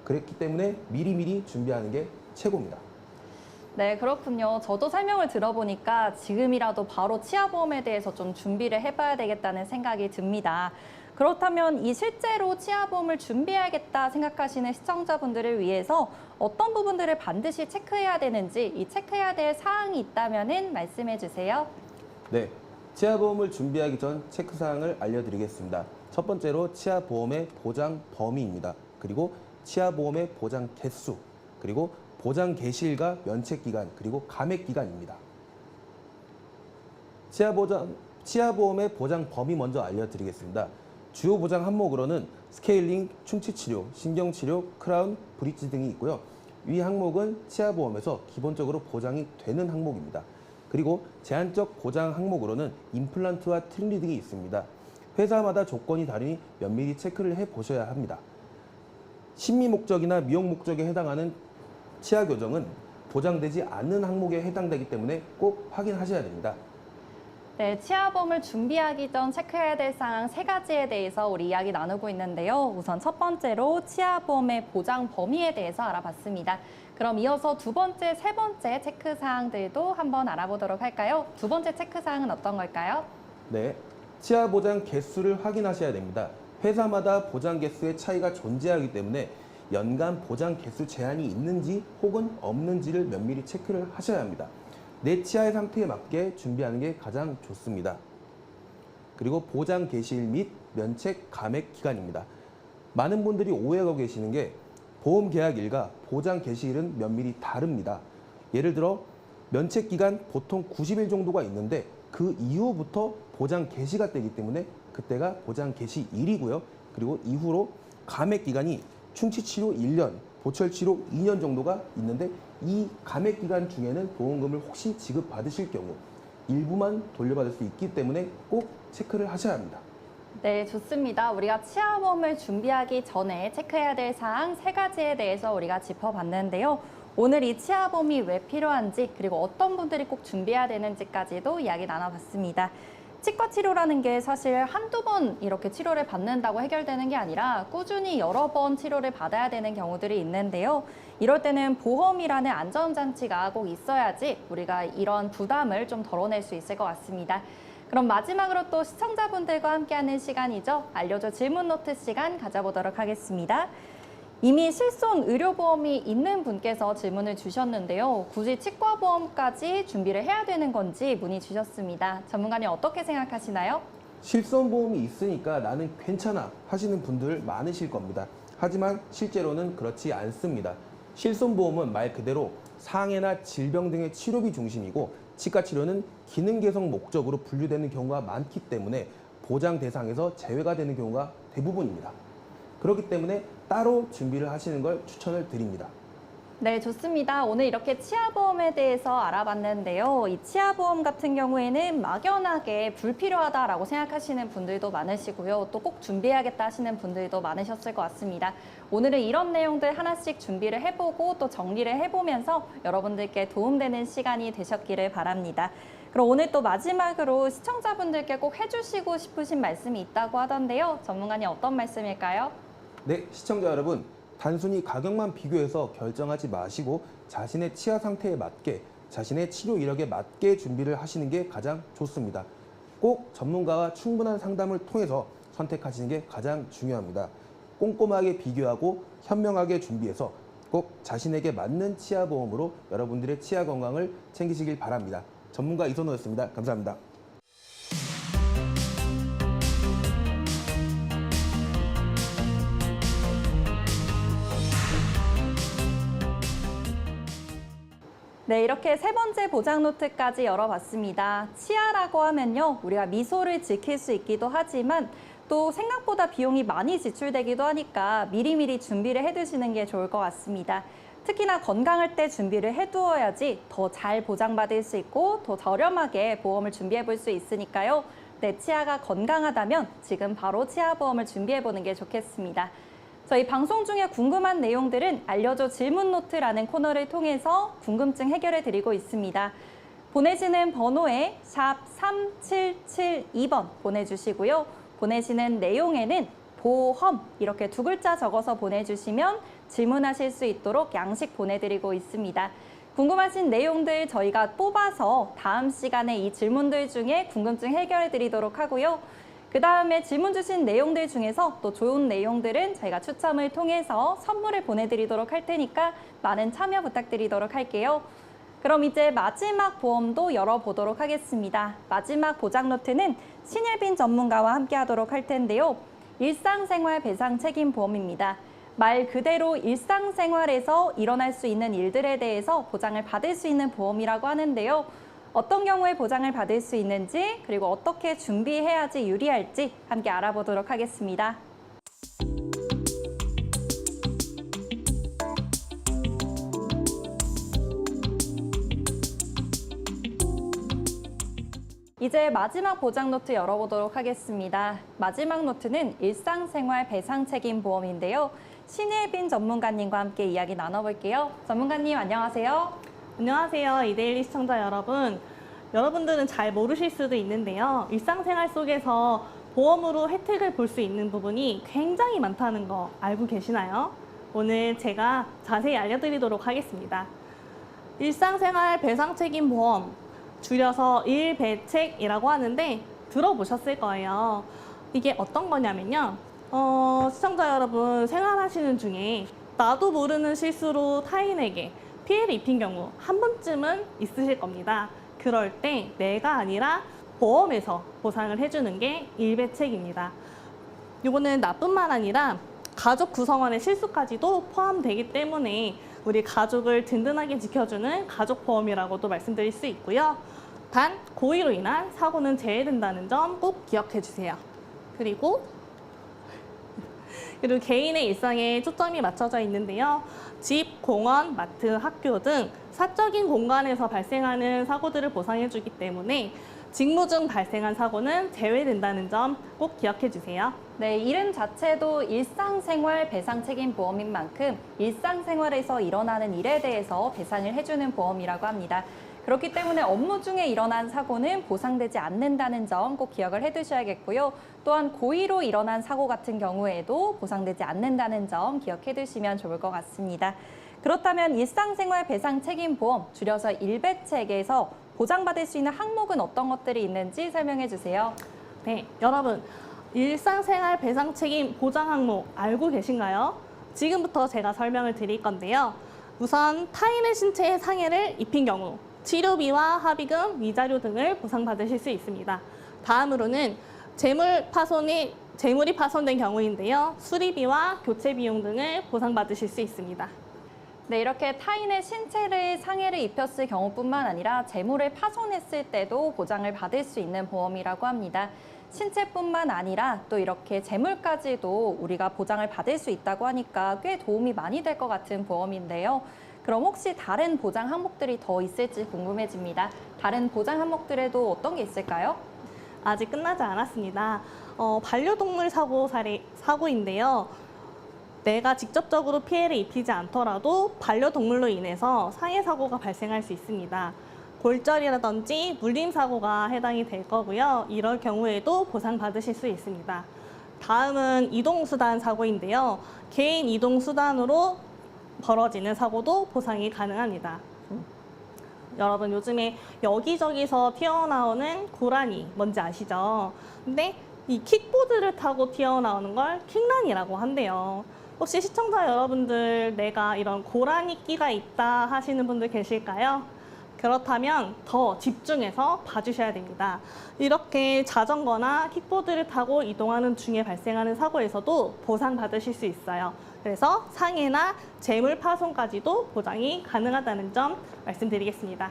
그렇기 때문에 미리미리 준비하는 게 최고입니다. 네, 그렇군요. 저도 설명을 들어보니까 지금이라도 바로 치아보험에 대해서 좀 준비를 해봐야 되겠다는 생각이 듭니다. 그렇다면 이 실제로 치아보험을 준비해야겠다 생각하시는 시청자분들을 위해서 어떤 부분들을 반드시 체크해야 되는지 이 체크해야 될 사항이 있다면 말씀해 주세요. 네, 치아보험을 준비하기 전 체크사항을 알려드리겠습니다. 첫 번째로 치아보험의 보장 범위입니다. 그리고 치아보험의 보장 개수, 그리고 보장 개시일과 면책기간, 그리고 감액기간입니다. 치아보험의 보장 범위 먼저 알려드리겠습니다. 주요 보장 항목으로는 스케일링, 충치치료, 신경치료, 크라운, 브릿지 등이 있고요. 위 항목은 치아보험에서 기본적으로 보장이 되는 항목입니다. 그리고 제한적 보장 항목으로는 임플란트와 트림리 등이 있습니다. 회사마다 조건이 다르니 면밀히 체크를 해보셔야 합니다. 심미 목적이나 미용 목적에 해당하는 치아 교정은 보장되지 않는 항목에 해당되기 때문에 꼭 확인하셔야 됩니다. 네, 치아보험을 준비하기 전 체크해야 될 사항 3가지에 대해서 우리 이야기 나누고 있는데요. 우선 첫 번째로 치아보험의 보장 범위에 대해서 알아봤습니다. 그럼 이어서 두 번째, 세 번째 체크사항들도 한번 알아보도록 할까요? 두 번째 체크사항은 어떤 걸까요? 네, 치아 보장 개수를 확인하셔야 됩니다. 회사마다 보장 개수의 차이가 존재하기 때문에 연간 보장 개수 제한이 있는지 혹은 없는지를 면밀히 체크를 하셔야 합니다. 내 치아의 상태에 맞게 준비하는 게 가장 좋습니다. 그리고 보장 개시일 및 면책 감액 기간입니다. 많은 분들이 오해하고 계시는 게 보험 계약일과 보장 개시일은 면밀히 다릅니다. 예를 들어 면책 기간 보통 90일 정도가 있는데 그 이후부터 보장 개시가 되기 때문에 그때가 보장 개시일이고요. 그리고 이후로 감액 기간이 충치치료 1년, 보철치료 2년 정도가 있는데 이 감액 기간 중에는 보험금을 혹시 지급받으실 경우 일부만 돌려받을 수 있기 때문에 꼭 체크를 하셔야 합니다. 네, 좋습니다. 우리가 치아보험을 준비하기 전에 체크해야 될 사항 3가지에 대해서 우리가 짚어봤는데요. 오늘 이 치아보험이 왜 필요한지 그리고 어떤 분들이 꼭 준비해야 되는지까지도 이야기 나눠봤습니다. 치과 치료라는 게 사실 한두 번 이렇게 치료를 받는다고 해결되는 게 아니라 꾸준히 여러 번 치료를 받아야 되는 경우들이 있는데요. 이럴 때는 보험이라는 안전장치가 꼭 있어야지 우리가 이런 부담을 좀 덜어낼 수 있을 것 같습니다. 그럼 마지막으로 또 시청자분들과 함께하는 시간이죠. 알려줘 질문 노트 시간 가져보도록 하겠습니다. 이미 실손 의료보험이 있는 분께서 질문을 주셨는데요. 굳이 치과보험까지 준비를 해야 되는 건지 문의 주셨습니다. 전문가님 어떻게 생각하시나요? 실손보험이 있으니까 나는 괜찮아 하시는 분들 많으실 겁니다. 하지만 실제로는 그렇지 않습니다. 실손보험은 말 그대로 상해나 질병 등의 치료비 중심이고 치과 치료는 기능 개선 목적으로 분류되는 경우가 많기 때문에 보장 대상에서 제외가 되는 경우가 대부분입니다. 그렇기 때문에 따로 준비를 하시는 걸 추천을 드립니다. 네, 좋습니다. 오늘 이렇게 치아보험에 대해서 알아봤는데요. 이 치아보험 같은 경우에는 막연하게 불필요하다라고 생각하시는 분들도 많으시고요. 또 꼭 준비해야겠다 하시는 분들도 많으셨을 것 같습니다. 오늘은 이런 내용들 하나씩 준비를 해보고 또 정리를 해보면서 여러분들께 도움되는 시간이 되셨기를 바랍니다. 그럼 오늘 또 마지막으로 시청자분들께 꼭 해주시고 싶으신 말씀이 있다고 하던데요. 전문가님 어떤 말씀일까요? 네, 시청자 여러분, 단순히 가격만 비교해서 결정하지 마시고 자신의 치아 상태에 맞게, 자신의 치료 이력에 맞게 준비를 하시는 게 가장 좋습니다. 꼭 전문가와 충분한 상담을 통해서 선택하시는 게 가장 중요합니다. 꼼꼼하게 비교하고 현명하게 준비해서 꼭 자신에게 맞는 치아 보험으로 여러분들의 치아 건강을 챙기시길 바랍니다. 전문가 이선호였습니다. 감사합니다. 네, 이렇게 세 번째 보장 노트까지 열어봤습니다. 치아라고 하면요, 우리가 미소를 지킬 수 있기도 하지만 또 생각보다 비용이 많이 지출되기도 하니까 미리미리 준비를 해두시는 게 좋을 것 같습니다. 특히나 건강할 때 준비를 해두어야지 더 잘 보장받을 수 있고 더 저렴하게 보험을 준비해 볼 수 있으니까요. 내 치아가 건강하다면 지금 바로 치아보험을 준비해 보는 게 좋겠습니다. 저희 방송 중에 궁금한 내용들은 알려줘 질문 노트라는 코너를 통해서 궁금증 해결해 드리고 있습니다. 보내시는 번호에 샵 3772번 보내주시고요. 보내시는 내용에는 보험 이렇게 2글자 적어서 보내주시면 질문하실 수 있도록 양식 보내드리고 있습니다. 궁금하신 내용들 저희가 뽑아서 다음 시간에 이 질문들 중에 궁금증 해결해 드리도록 하고요. 그 다음에 질문 주신 내용들 중에서 또 좋은 내용들은 저희가 추첨을 통해서 선물을 보내드리도록 할 테니까 많은 참여 부탁드리도록 할게요. 그럼 이제 마지막 보험도 열어보도록 하겠습니다. 마지막 보장 노트는 신일빈 전문가와 함께 하도록 할 텐데요. 일상생활 배상 책임 보험입니다. 말 그대로 일상생활에서 일어날 수 있는 일들에 대해서 보장을 받을 수 있는 보험이라고 하는데요. 어떤 경우에 보장을 받을 수 있는지, 그리고 어떻게 준비해야지 유리할지 함께 알아보도록 하겠습니다. 이제 마지막 보장 노트 열어보도록 하겠습니다. 마지막 노트는 일상생활 배상 책임 보험인데요. 신일빈 전문가님과 함께 이야기 나눠볼게요. 전문가님 안녕하세요. 안녕하세요. 이데일리 시청자 여러분. 여러분들은 잘 모르실 수도 있는데요. 일상생활 속에서 보험으로 혜택을 볼 수 있는 부분이 굉장히 많다는 거 알고 계시나요? 오늘 제가 자세히 알려드리도록 하겠습니다. 일상생활 배상 책임 보험, 줄여서 일배책이라고 하는데 들어보셨을 거예요. 이게 어떤 거냐면요. 시청자 여러분 생활하시는 중에 나도 모르는 실수로 타인에게 피해를 입힌 경우 한 번쯤은 있으실 겁니다. 그럴 때 내가 아니라 보험에서 보상을 해주는 게 일배책입니다. 이거는 나뿐만 아니라 가족 구성원의 실수까지도 포함되기 때문에 우리 가족을 든든하게 지켜주는 가족보험이라고도 말씀드릴 수 있고요. 단, 고의로 인한 사고는 제외된다는 점 꼭 기억해 주세요. 그리고 개인의 일상에 초점이 맞춰져 있는데요. 집, 공원, 마트, 학교 등 사적인 공간에서 발생하는 사고들을 보상해 주기 때문에 직무 중 발생한 사고는 제외된다는 점 꼭 기억해 주세요. 네, 이름 자체도 일상생활 배상 책임 보험인 만큼 일상생활에서 일어나는 일에 대해서 배상을 해주는 보험이라고 합니다. 그렇기 때문에 업무 중에 일어난 사고는 보상되지 않는다는 점 꼭 기억을 해두셔야겠고요. 또한 고의로 일어난 사고 같은 경우에도 보상되지 않는다는 점 기억해 두시면 좋을 것 같습니다. 그렇다면 일상생활 배상 책임 보험, 줄여서 일배책에서 보장받을 수 있는 항목은 어떤 것들이 있는지 설명해 주세요. 네, 여러분 일상생활 배상 책임 보장 항목 알고 계신가요? 지금부터 제가 설명을 드릴 건데요. 우선 타인의 신체에 상해를 입힌 경우 치료비와 합의금, 위자료 등을 보상받으실 수 있습니다. 다음으로는 재물이 파손된 경우인데요. 수리비와 교체 비용 등을 보상받으실 수 있습니다. 네, 이렇게 타인의 신체를 상해를 입혔을 경우뿐만 아니라 재물을 파손했을 때도 보장을 받을 수 있는 보험이라고 합니다. 신체뿐만 아니라 또 이렇게 재물까지도 우리가 보장을 받을 수 있다고 하니까 꽤 도움이 많이 될 것 같은 보험인데요. 그럼 혹시 다른 보장 항목들이 더 있을지 궁금해집니다. 다른 보장 항목들에도 어떤 게 있을까요? 아직 끝나지 않았습니다. 반려동물 사고인데요. 내가 직접적으로 피해를 입히지 않더라도 반려동물로 인해서 상해 사고가 발생할 수 있습니다. 골절이라든지 물림 사고가 해당이 될 거고요. 이럴 경우에도 보상받으실 수 있습니다. 다음은 이동수단 사고인데요. 개인 이동수단으로 벌어지는 사고도 보상이 가능합니다. 여러분 요즘에 여기저기서 튀어나오는 고라니 뭔지 아시죠? 근데 이 킥보드를 타고 튀어나오는 걸 킥란이라고 한대요. 혹시 시청자 여러분들 내가 이런 고라니 끼가 있다 하시는 분들 계실까요? 그렇다면 더 집중해서 봐주셔야 됩니다. 이렇게 자전거나 킥보드를 타고 이동하는 중에 발생하는 사고에서도 보상받으실 수 있어요. 그래서 상해나 재물 파손까지도 보장이 가능하다는 점 말씀드리겠습니다.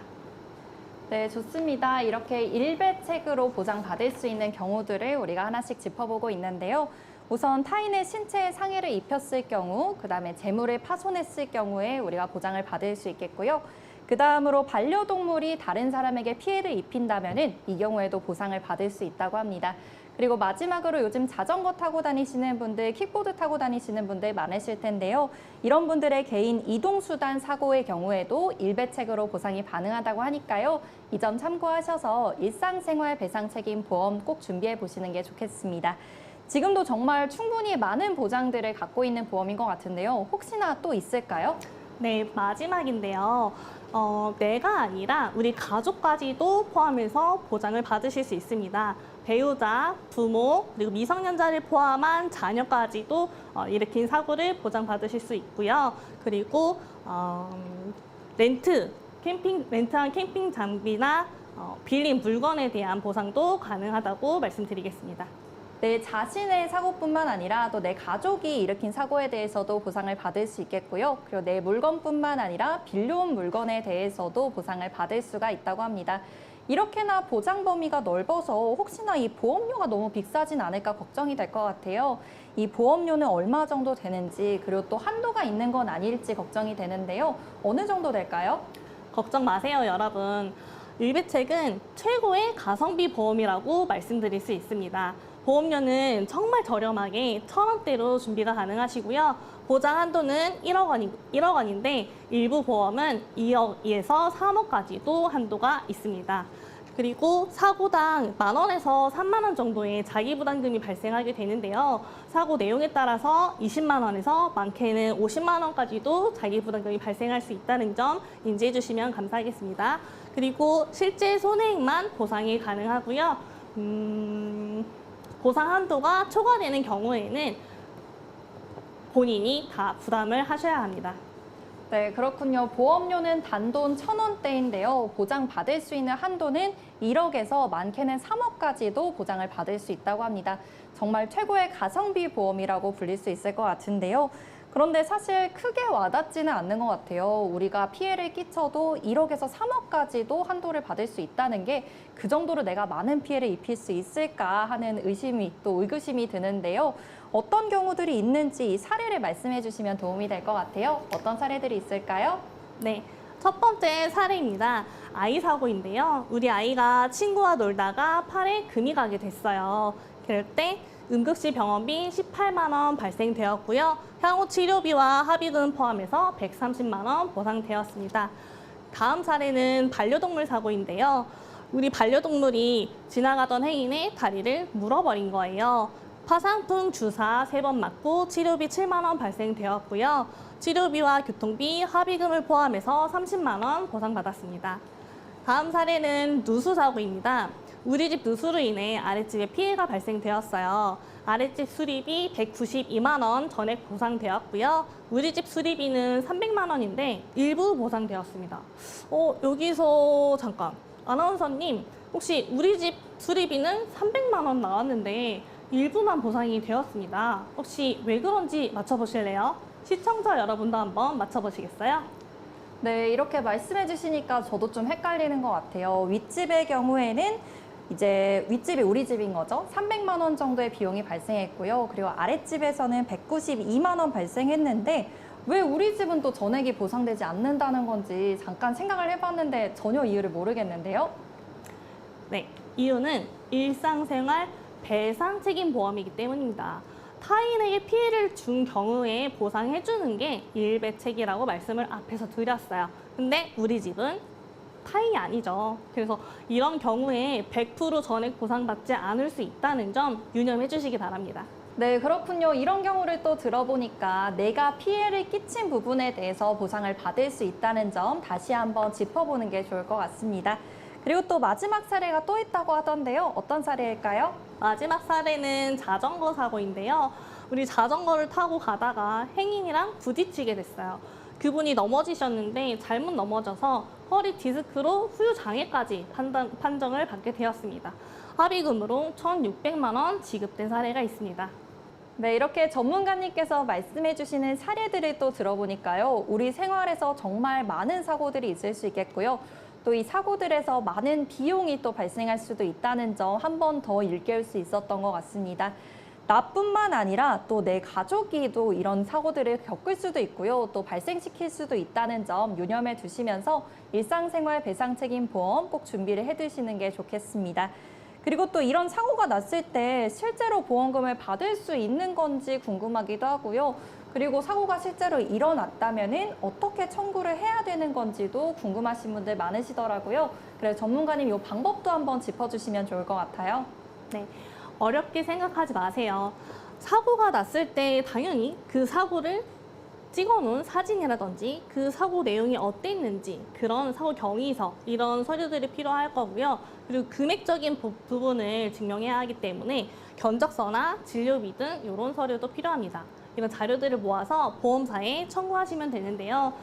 네, 좋습니다. 이렇게 일배책으로 보장받을 수 있는 경우들을 우리가 하나씩 짚어보고 있는데요. 우선 타인의 신체에 상해를 입혔을 경우, 그다음에 재물을 파손했을 경우에 우리가 보장을 받을 수 있겠고요. 그 다음으로 반려동물이 다른 사람에게 피해를 입힌다면은 이 경우에도 보상을 받을 수 있다고 합니다. 그리고 마지막으로 요즘 자전거 타고 다니시는 분들, 킥보드 타고 다니시는 분들 많으실 텐데요. 이런 분들의 개인 이동수단 사고의 경우에도 일배책으로 보상이 가능하다고 하니까요. 이 점 참고하셔서 일상생활 배상 책임 보험 꼭 준비해 보시는 게 좋겠습니다. 지금도 정말 충분히 많은 보장들을 갖고 있는 보험인 것 같은데요. 혹시나 또 있을까요? 네, 마지막인데요. 내가 아니라 우리 가족까지도 포함해서 보장을 받으실 수 있습니다. 배우자, 부모, 그리고 미성년자를 포함한 자녀까지도 일으킨 사고를 보장받으실 수 있고요. 그리고 렌트, 렌트한 캠핑 장비나 빌린 물건에 대한 보상도 가능하다고 말씀드리겠습니다. 내 자신의 사고뿐만 아니라 또 내 가족이 일으킨 사고에 대해서도 보상을 받을 수 있겠고요. 그리고 내 물건뿐만 아니라 빌려온 물건에 대해서도 보상을 받을 수가 있다고 합니다. 이렇게나 보장 범위가 넓어서 혹시나 이 보험료가 너무 빅싸진 않을까 걱정이 될 것 같아요. 이 보험료는 얼마 정도 되는지 그리고 또 한도가 있는 건 아닐지 걱정이 되는데요. 어느 정도 될까요? 걱정 마세요, 여러분. 일배책은 최고의 가성비 보험이라고 말씀드릴 수 있습니다. 보험료는 정말 저렴하게 1,000원대로 준비가 가능하시고요. 보장 한도는 1억 원인데 일부 보험은 2억에서 3억까지도 한도가 있습니다. 그리고 사고당 10,000원에서 30,000원 정도의 자기부담금이 발생하게 되는데요. 사고 내용에 따라서 20만 원에서 많게는 50만 원까지도 자기부담금이 발생할 수 있다는 점 인지해 주시면 감사하겠습니다. 그리고 실제 손해액만 보상이 가능하고요. 보상 한도가 초과되는 경우에는 본인이 다 부담을 하셔야 합니다. 네, 그렇군요. 보험료는 단돈 1,000원대인데요. 보장받을 수 있는 한도는 1억에서 많게는 3억까지도 보장을 받을 수 있다고 합니다. 정말 최고의 가성비 보험이라고 불릴 수 있을 것 같은데요. 그런데 사실 크게 와닿지는 않는 것 같아요. 우리가 피해를 끼쳐도 1억에서 3억까지도 한도를 받을 수 있다는 게 그 정도로 내가 많은 피해를 입힐 수 있을까 하는 의심이 또 의구심이 드는데요. 어떤 경우들이 있는지 이 사례를 말씀해 주시면 도움이 될 것 같아요. 어떤 사례들이 있을까요? 네, 첫 번째 사례입니다. 아이 사고인데요. 우리 아이가 친구와 놀다가 팔에 금이 가게 됐어요. 그럴 때 응급실 병원비 18만 원 발생되었고요. 향후 치료비와 합의금 포함해서 130만 원 보상되었습니다. 다음 사례는 반려동물 사고인데요. 우리 반려동물이 지나가던 행인의 다리를 물어버린 거예요. 파상풍 주사 3번 맞고 치료비 7만 원 발생되었고요. 치료비와 교통비, 합의금을 포함해서 30만 원 보상받았습니다. 다음 사례는 누수 사고입니다. 우리 집 누수로 인해 아랫집에 피해가 발생되었어요. 아랫집 수리비 192만 원 전액 보상되었고요. 우리 집 수리비는 300만 원인데 일부 보상되었습니다. 여기서 잠깐. 아나운서님, 혹시 우리 집 수리비는 300만 원 나왔는데 일부만 보상이 되었습니다. 혹시 왜 그런지 맞춰보실래요? 시청자 여러분도 한번 맞춰보시겠어요? 네, 이렇게 말씀해 주시니까 저도 좀 헷갈리는 것 같아요. 윗집의 경우에는 이제 윗집이 우리 집인 거죠. 300만 원 정도의 비용이 발생했고요. 그리고 아랫집에서는 192만 원 발생했는데 왜 우리 집은 또 전액이 보상되지 않는다는 건지 잠깐 생각을 해봤는데 전혀 이유를 모르겠는데요. 네, 이유는 일상생활 배상 책임 보험이기 때문입니다. 타인에게 피해를 준 경우에 보상해주는 게 일배책이라고 말씀을 앞에서 드렸어요. 근데 우리 집은 타인이 아니죠. 그래서 이런 경우에 100% 전액 보상받지 않을 수 있다는 점 유념해 주시기 바랍니다. 네, 그렇군요. 이런 경우를 또 들어보니까 내가 피해를 끼친 부분에 대해서 보상을 받을 수 있다는 점 다시 한번 짚어보는 게 좋을 것 같습니다. 그리고 또 마지막 사례가 또 있다고 하던데요. 어떤 사례일까요? 마지막 사례는 자전거 사고인데요. 우리 자전거를 타고 가다가 행인이랑 부딪히게 됐어요. 그분이 넘어지셨는데 잘못 넘어져서 허리 디스크로 후유 장애까지 판정을 받게 되었습니다. 합의금으로 1,600만 원 지급된 사례가 있습니다. 네, 이렇게 전문가님께서 말씀해 주시는 사례들을 또 들어보니까요. 우리 생활에서 정말 많은 사고들이 있을 수 있겠고요. 또 이 사고들에서 많은 비용이 또 발생할 수도 있다는 점 한 번 더 일깨울 수 있었던 것 같습니다. 나뿐만 아니라 또 내 가족이 또 이런 사고들을 겪을 수도 있고요. 또 발생시킬 수도 있다는 점 유념해 두시면서 일상생활 배상책임 보험 꼭 준비를 해두시는 게 좋겠습니다. 그리고 또 이런 사고가 났을 때 실제로 보험금을 받을 수 있는 건지 궁금하기도 하고요. 그리고 사고가 실제로 일어났다면은 어떻게 청구를 해야 되는 건지도 궁금하신 분들 많으시더라고요. 그래서 전문가님 이 방법도 한번 짚어주시면 좋을 것 같아요. 네, 어렵게 생각하지 마세요. 사고가 났을 때 당연히 그 사고를 찍어놓은 사진이라든지 그 사고 내용이 어땠는지 그런 사고 경위서 이런 서류들이 필요할 거고요. 그리고 금액적인 부분을 증명해야 하기 때문에 견적서나 진료비 등 이런 서류도 필요합니다. 이런 자료들을 모아서 보험사에 청구하시면 되는데요.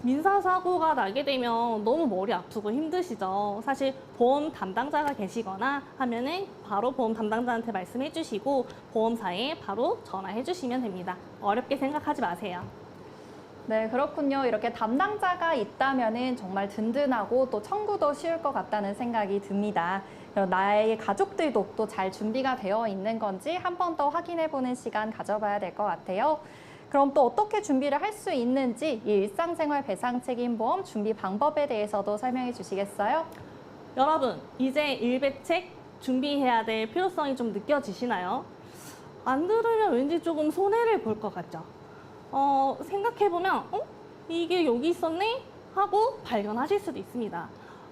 민사사고가 나게 되면 너무 머리 아프고 힘드시죠. 사실 보험 담당자가 계시거나 하면은 바로 보험 담당자한테 말씀해 주시고 보험사에 바로 전화해 주시면 됩니다. 어렵게 생각하지 마세요. 네, 그렇군요. 이렇게 담당자가 있다면은 정말 든든하고 또 청구도 쉬울 것 같다는 생각이 듭니다. 그리고 나의 가족들도 또 잘 준비가 되어 있는 건지 한 번 더 확인해보는 시간 가져봐야 될 것 같아요. 그럼 또 어떻게 준비를 할 수 있는지 이 일상생활 배상책임보험 준비 방법에 대해서도 설명해 주시겠어요? 여러분, 이제 일배책 준비해야 될 필요성이 좀 느껴지시나요? 안 들으면 왠지 조금 손해를 볼 것 같죠? 생각해보면, 이게 여기 있었네? 하고 발견하실 수도 있습니다.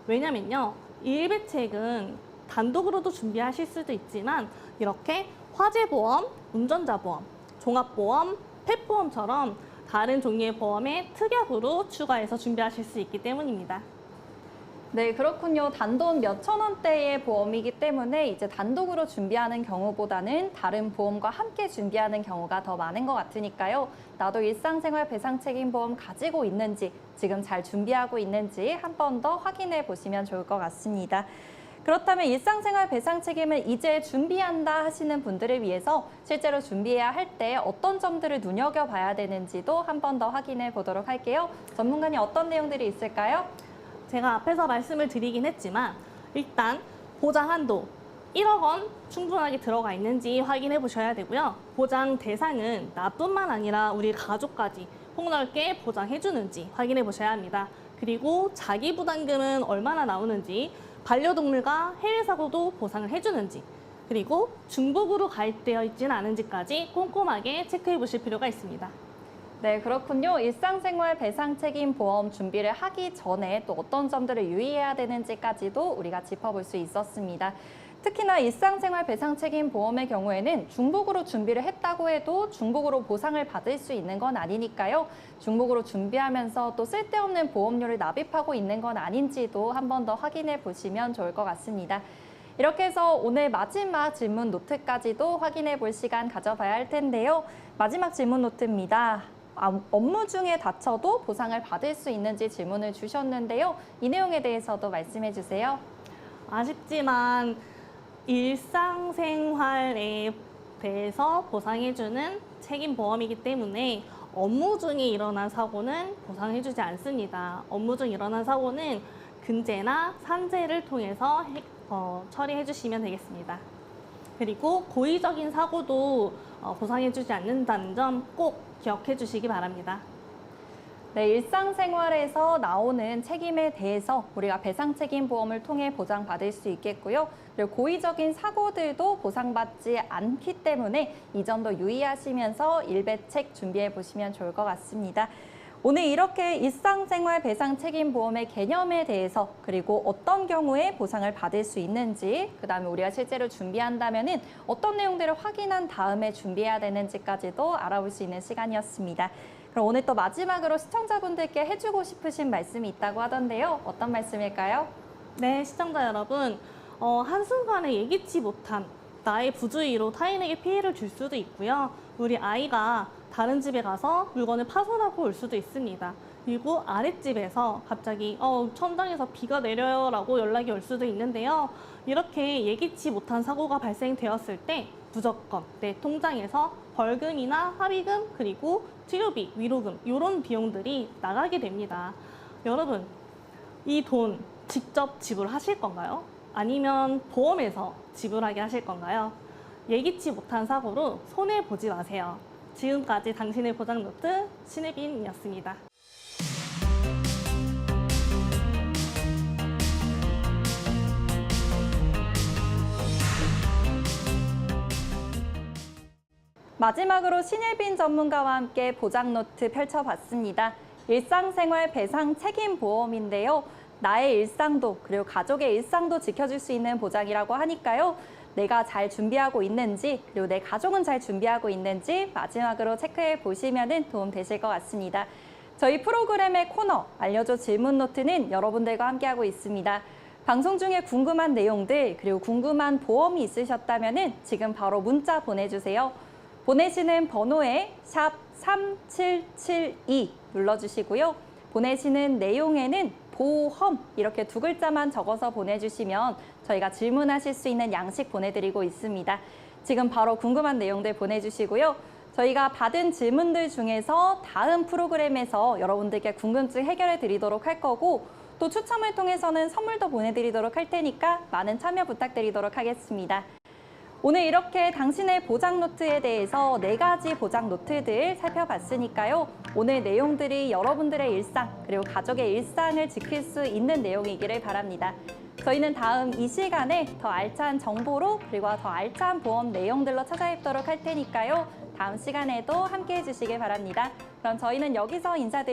왜냐면요, 일배책은 단독으로도 준비하실 수도 있지만, 이렇게 화재보험, 운전자보험, 종합보험, 펫보험처럼 다른 종류의 보험에 특약으로 추가해서 준비하실 수 있기 때문입니다. 네, 그렇군요. 단돈 몇천 원대의 보험이기 때문에 이제 단독으로 준비하는 경우보다는 다른 보험과 함께 준비하는 경우가 더 많은 것 같으니까요. 나도 일상생활 배상책임보험 가지고 있는지, 지금 잘 준비하고 있는지 한 번 더 확인해 보시면 좋을 것 같습니다. 그렇다면 일상생활 배상책임을 이제 준비한다 하시는 분들을 위해서 실제로 준비해야 할 때 어떤 점들을 눈여겨봐야 되는지도 한 번 더 확인해 보도록 할게요. 전문가님 어떤 내용들이 있을까요? 제가 앞에서 말씀을 드리긴 했지만 일단 보장 한도 1억 원 충분하게 들어가 있는지 확인해 보셔야 되고요. 보장 대상은 나뿐만 아니라 우리 가족까지 폭넓게 보장해 주는지 확인해 보셔야 합니다. 그리고 자기 부담금은 얼마나 나오는지, 반려동물과 해외 사고도 보상을 해주는지, 그리고 중복으로 가입되어 있지는 않은지까지 꼼꼼하게 체크해 보실 필요가 있습니다. 네, 그렇군요. 일상생활 배상책임보험 준비를 하기 전에 또 어떤 점들을 유의해야 되는지까지도 우리가 짚어볼 수 있었습니다. 특히나 일상생활 배상책임보험의 경우에는 중복으로 준비를 했다고 해도 중복으로 보상을 받을 수 있는 건 아니니까요. 중복으로 준비하면서 또 쓸데없는 보험료를 납입하고 있는 건 아닌지도 한 번 더 확인해 보시면 좋을 것 같습니다. 이렇게 해서 오늘 마지막 질문 노트까지도 확인해 볼 시간 가져봐야 할 텐데요. 마지막 질문 노트입니다. 업무 중에 다쳐도 보상을 받을 수 있는지 질문을 주셨는데요. 이 내용에 대해서도 말씀해 주세요. 아쉽지만 일상생활에 대해서 보상해주는 책임보험이기 때문에 업무 중에 일어난 사고는 보상해주지 않습니다. 업무 중 일어난 사고는 근제나 산재를 통해서 처리해주시면 되겠습니다. 그리고 고의적인 사고도 보상해주지 않는다는 점 꼭 기억해 주시기 바랍니다. 네, 일상생활에서 나오는 책임에 대해서 우리가 배상책임보험을 통해 보장받을 수 있겠고요. 그리고 고의적인 사고들도 보상받지 않기 때문에 이 점도 유의하시면서 일배책 준비해 보시면 좋을 것 같습니다. 오늘 이렇게 일상생활 배상책임보험의 개념에 대해서 그리고 어떤 경우에 보상을 받을 수 있는지, 그다음에 우리가 실제로 준비한다면은 어떤 내용들을 확인한 다음에 준비해야 되는지까지도 알아볼 수 있는 시간이었습니다. 그럼 오늘 또 마지막으로 시청자분들께 해주고 싶으신 말씀이 있다고 하던데요. 어떤 말씀일까요? 네, 시청자 여러분, 한순간에 예기치 못한 나의 부주의로 타인에게 피해를 줄 수도 있고요. 우리 아이가 다른 집에 가서 물건을 파손하고 올 수도 있습니다. 그리고 아랫집에서 갑자기 천장에서 비가 내려요 라고 연락이 올 수도 있는데요. 이렇게 예기치 못한 사고가 발생되었을 때 무조건 내 통장에서 벌금이나 합의금, 그리고 치료비, 위로금 이런 비용들이 나가게 됩니다. 여러분, 이 돈 직접 지불하실 건가요? 아니면 보험에서 지불하게 하실 건가요? 예기치 못한 사고로 손해보지 마세요. 지금까지 당신의 보장 노트 신혜빈이었습니다. 마지막으로 신예빈 전문가와 함께 보장 노트 펼쳐봤습니다. 일상생활 배상 책임보험인데요. 나의 일상도 그리고 가족의 일상도 지켜줄 수 있는 보장이라고 하니까요. 내가 잘 준비하고 있는지, 그리고 내 가족은 잘 준비하고 있는지 마지막으로 체크해 보시면 도움 되실 것 같습니다. 저희 프로그램의 코너 알려줘 질문 노트는 여러분들과 함께하고 있습니다. 방송 중에 궁금한 내용들, 그리고 궁금한 보험이 있으셨다면 지금 바로 문자 보내주세요. 보내시는 번호에 샵 3772 눌러주시고요. 보내시는 내용에는 보험 이렇게 두 글자만 적어서 보내주시면 저희가 질문하실 수 있는 양식 보내드리고 있습니다. 지금 바로 궁금한 내용들 보내주시고요. 저희가 받은 질문들 중에서 다음 프로그램에서 여러분들께 궁금증 해결해 드리도록 할 거고 또 추첨을 통해서는 선물도 보내드리도록 할 테니까 많은 참여 부탁드리도록 하겠습니다. 오늘 이렇게 당신의 보장 노트에 대해서 4가지 보장 노트들 살펴봤으니까요. 오늘 내용들이 여러분들의 일상 그리고 가족의 일상을 지킬 수 있는 내용이기를 바랍니다. 저희는 다음 이 시간에 더 알찬 정보로 그리고 더 알찬 보험 내용들로 찾아뵙도록 할 테니까요. 다음 시간에도 함께해 주시길 바랍니다. 그럼 저희는 여기서 인사드릴게요.